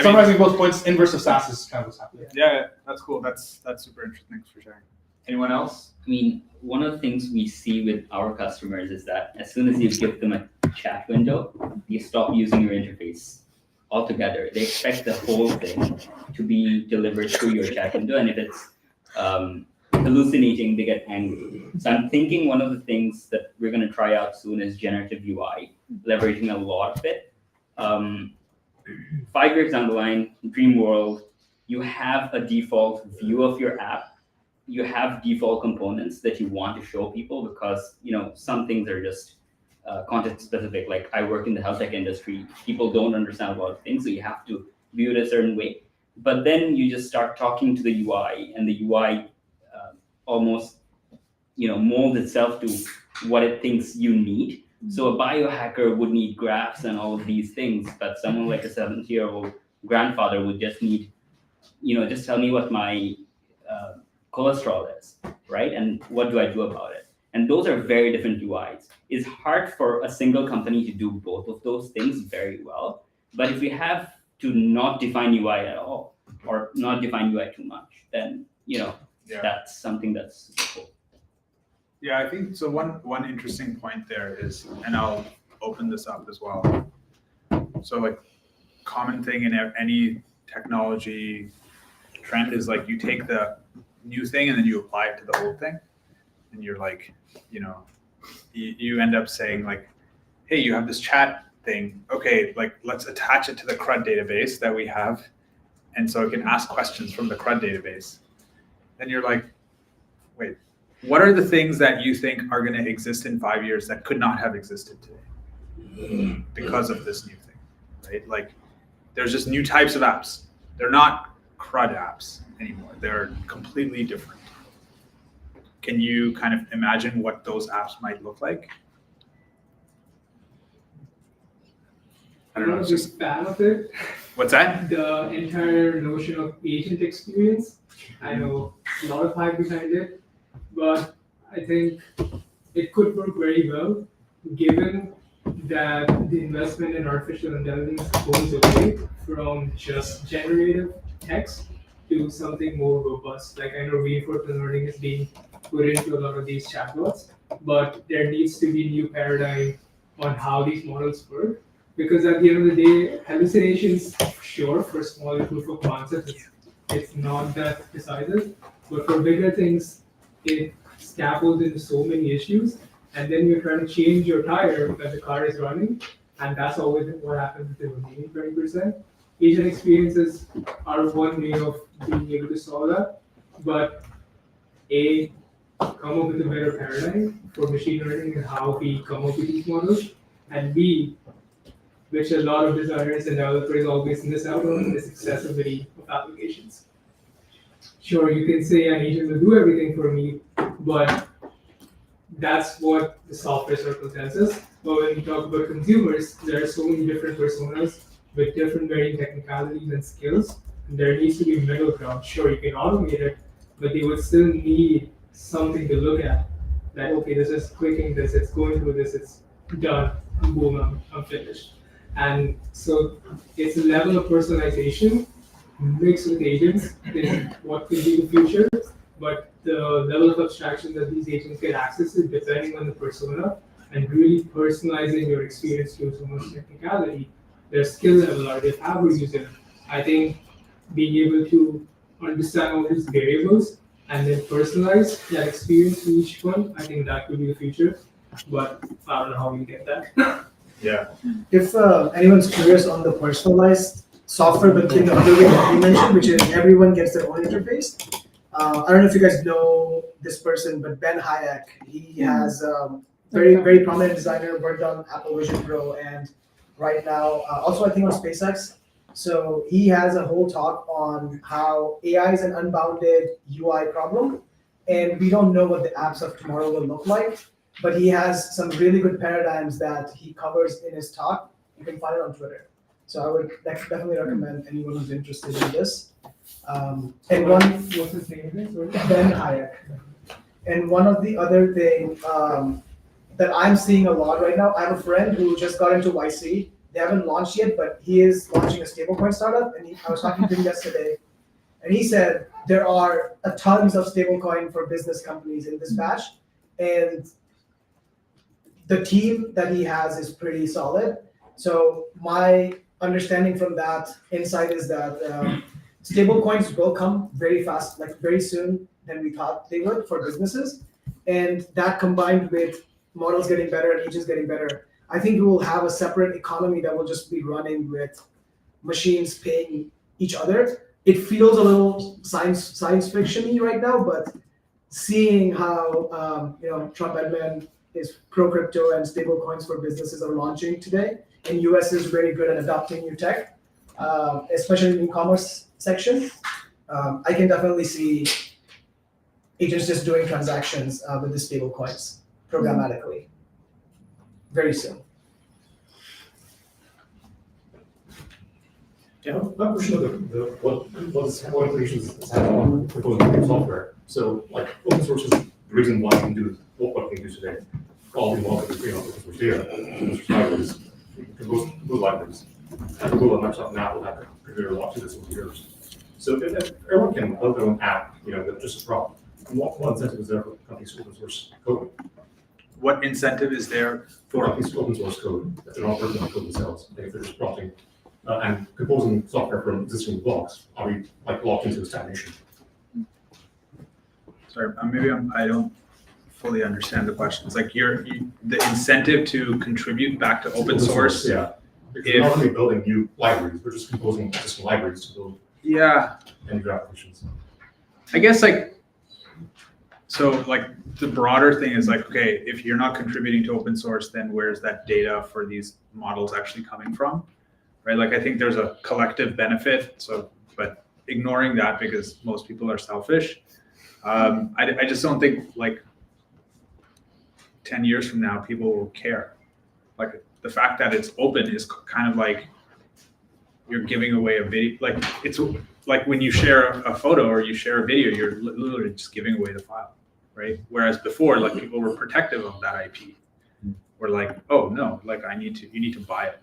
summarizing both points, inverse of SaaS is kind of what's happening. Yeah, that's cool. That's super interesting. Thanks for sharing. Anyone else? I mean, one of the things we see with our customers is that as soon as you give them a chat window, you stop using your interface altogether. They expect the whole thing to be delivered through your chat window, and if it's hallucinating, they get angry. So I'm thinking one of the things that we're going to try out soon is generative UI, leveraging a lot of it. 5 years down the line, dream world, you have a default view of your app. You have default components that you want to show people because, some things are just context specific. Like I work in the health tech industry, people don't understand a lot of things, so you have to view it a certain way. But then you just start talking to the UI, and the UI almost molds itself to what it thinks you need. So a biohacker would need graphs and all of these things, but someone like a 70-year-old grandfather would just need, just tell me what my cholesterol is, right? And what do I do about it? And those are very different UIs. It's hard for a single company to do both of those things very well. But if we have to not define UI at all, or not define UI too much, then that's something that's super cool. Yeah, I think so. One interesting point there is, and I'll open this up as well. So like common thing in any technology trend is like you take the new thing and then you apply it to the old thing, and you're like, you end up saying like, hey, you have this chat thing. Okay, like let's attach it to the CRUD database that we have, and so it can ask questions from the CRUD database. Then you're like, wait, what are the things that you think are going to exist in 5 years that could not have existed today because of this new thing, right? Like there's just new types of apps. They're not CRUD apps anymore. They're completely different. Can you kind of imagine what those apps might look like? I don't know. I'm not a big fan of it. What's that? The entire notion of agent experience. I know a lot of hype behind it, but I think it could work very well given that the investment in artificial intelligence goes away from just generative text to something more robust. Like I know reinforcement learning is being put into a lot of these chatbots, but there needs to be a new paradigm on how these models work. Because at the end of the day, hallucinations, sure, for smaller proof of concepts, it's not that decisive. But for bigger things, it scaffolds into so many issues. And then you're trying to change your tire when the car is running. And that's always what happens with the remaining 20%. Agent experiences are one way of being able to solve that. But A, come up with a better paradigm for machine learning and how we come up with these models. And B, which a lot of designers and developers always miss out on, is accessibility of applications. sure, you can say an agent will do everything for me, but that's what the software circle tells us. But when we talk about consumers, there are so many different personas with different varying technicalities and skills. There needs to be a middle ground. Sure, you can automate it, but they would still need something to look at. That, okay, this is clicking this, it's going through this, it's done, boom, I'm finished. And so it's a level of personalization mixed with agents is what could be the future, but the level of abstraction that these agents get access to depending on the persona and really personalizing your experience to so much technicality, their skill level or their power user. I think being able to understand all these variables and then personalize that experience to each one, I think that could be the future. But I don't know how we get that. Yeah. If anyone's curious on the personalized software, but in the other way that you mentioned, which is everyone gets their own interface. I don't know if you guys know this person, but Ben Hayek, he has very prominent designer, worked on Apple Vision Pro, and right now also I think on SpaceX. So he has a whole talk on how AI is an unbounded UI problem, and we don't know what the apps of tomorrow will look like. But he has some really good paradigms that he covers in his talk. You can find it on Twitter. So I would definitely recommend anyone who's interested in this. And What's his name again? Sorry. Ben Hayek. And one of the other thing that I'm seeing a lot right now, I have a friend who just got into YC. They haven't launched yet, but he is launching a stablecoin startup. And I was talking to him yesterday, and he said there are tons of stablecoin for business companies in this batch, and the team that he has is pretty solid. So my understanding from that insight is that stable coins will come very fast, like very soon than we thought they would for businesses. And that combined with models getting better and agents getting better, I think we will have a separate economy that will just be running with machines paying each other. It feels a little science fiction-y right now, but seeing how Trump admin is pro crypto and stable coins for businesses are launching today, and US is very good at adopting new tech, especially in the e-commerce section. I can definitely see agents just doing transactions with the stable coins programmatically very soon. Yeah, my question of what implications this has on proposing software. So, like, open source is the reason why we can do what we can do today. All the involved in open source data, open source libraries, compose libraries. And Google and Microsoft now will have to consider a lot to this over years. So if everyone can build their own app, that's just a problem. And what incentive is there for companies to open source code? What incentive is there for companies to open source code that they're not working on code themselves? Like if they're just prompting and composing software from existing blocks, are we like locked into stagnation? Sorry, maybe I don't fully understand the question. It's like the incentive to contribute back to open source. Yeah, because we're not really building new libraries. We're just composing existing libraries to build new applications. I guess so the broader thing is okay, if you're not contributing to open source, then where's that data for these models actually coming from? Right? I think there's a collective benefit. So, but ignoring that because most people are selfish. I just don't think 10 years from now, people will care. The fact that it's open is kind of you're giving away a video. It's like when you share a photo or you share a video, you're literally just giving away the file, right? Whereas before, people were protective of that IP. We're oh no, you need to buy it,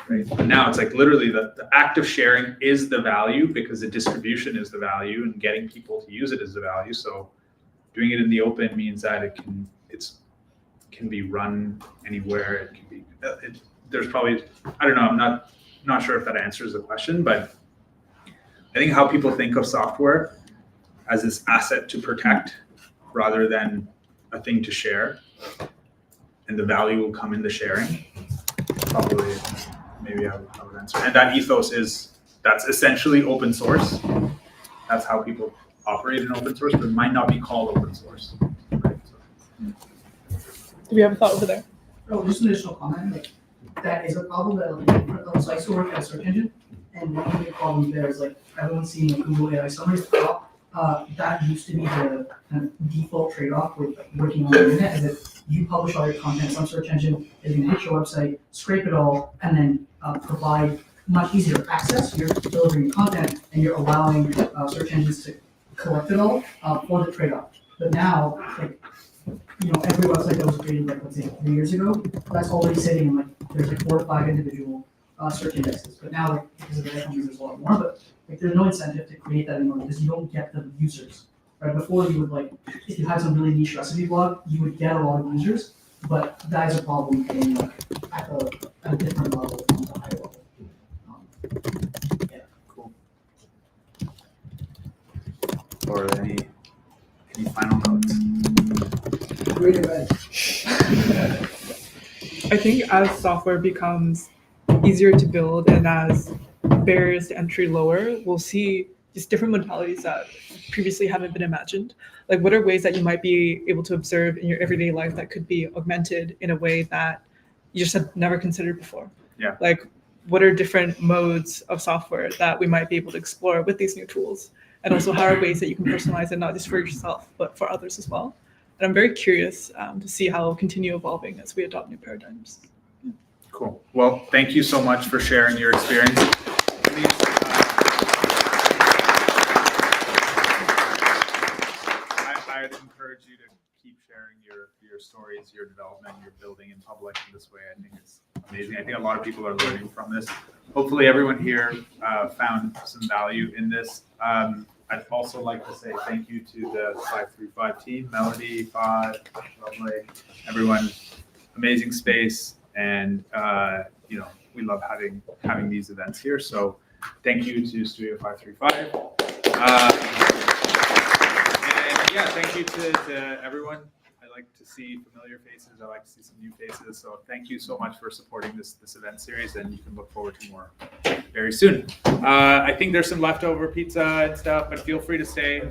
right? But now it's literally the act of sharing is the value because the distribution is the value and getting people to use it is the value. So doing it in the open means that it can be run anywhere. It can be. There's probably I don't know. I'm not sure if that answers the question, but I think how people think of software as this asset to protect rather than a thing to share, and the value will come in the sharing. Probably, maybe I would answer. And that ethos that's essentially open source. That's how people operate in open source, but it might not be called open source. Right? Do we have a thought over there? Oh, just an additional comment. That is a problem that so I used to work at a search engine, and one of the big problems there is everyone's seeing Google AI summaries pop that used to be the kind of default trade-off with working on the internet, is that you publish all your content, some search engine is going to hit your website, scrape it all, and then provide much easier access. You're delivering your content, and you're allowing search engines to collect it all for the trade-off. But now, like, every website that was created, like, let's say 3 years ago, that's already sitting in, like, there's like 4 or 5 individual search indexes. But now, like, because of the iPhone, there's a lot more, but like, there's no incentive to create that anymore because you don't get the users. Right? Before, you would, like, if you had some really niche recipe blog, you would get a lot of users, but that is a problem in, like, at a different level, on the higher level. Cool. Or any final notes? Great event. I think as software becomes easier to build and as barriers to entry lower, we'll see just different modalities that previously haven't been imagined. Like, what are ways that you might be able to observe in your everyday life that could be augmented in a way that you just have never considered before? Yeah. Like, what are different modes of software that we might be able to explore with these new tools? And also, how are ways that you can personalize it, not just for yourself, but for others as well? And I'm very curious to see how it'll continue evolving as we adopt new paradigms. Cool. Well, thank you so much for sharing your experience. Please, I'd encourage you to keep sharing your stories, your development, your building in public in this way. I think it's amazing. I think a lot of people are learning from this. Hopefully everyone here found some value in this. I'd also like to say thank you to the 535 team, Melody, Fod, lovely, everyone, amazing space. And we love having these events here. So thank you to Studio 535. And yeah, thank you to everyone. I like to see familiar faces. I like to see some new faces. So thank you so much for supporting this event series, and you can look forward to more very soon. I think there's some leftover pizza and stuff, but feel free to stay.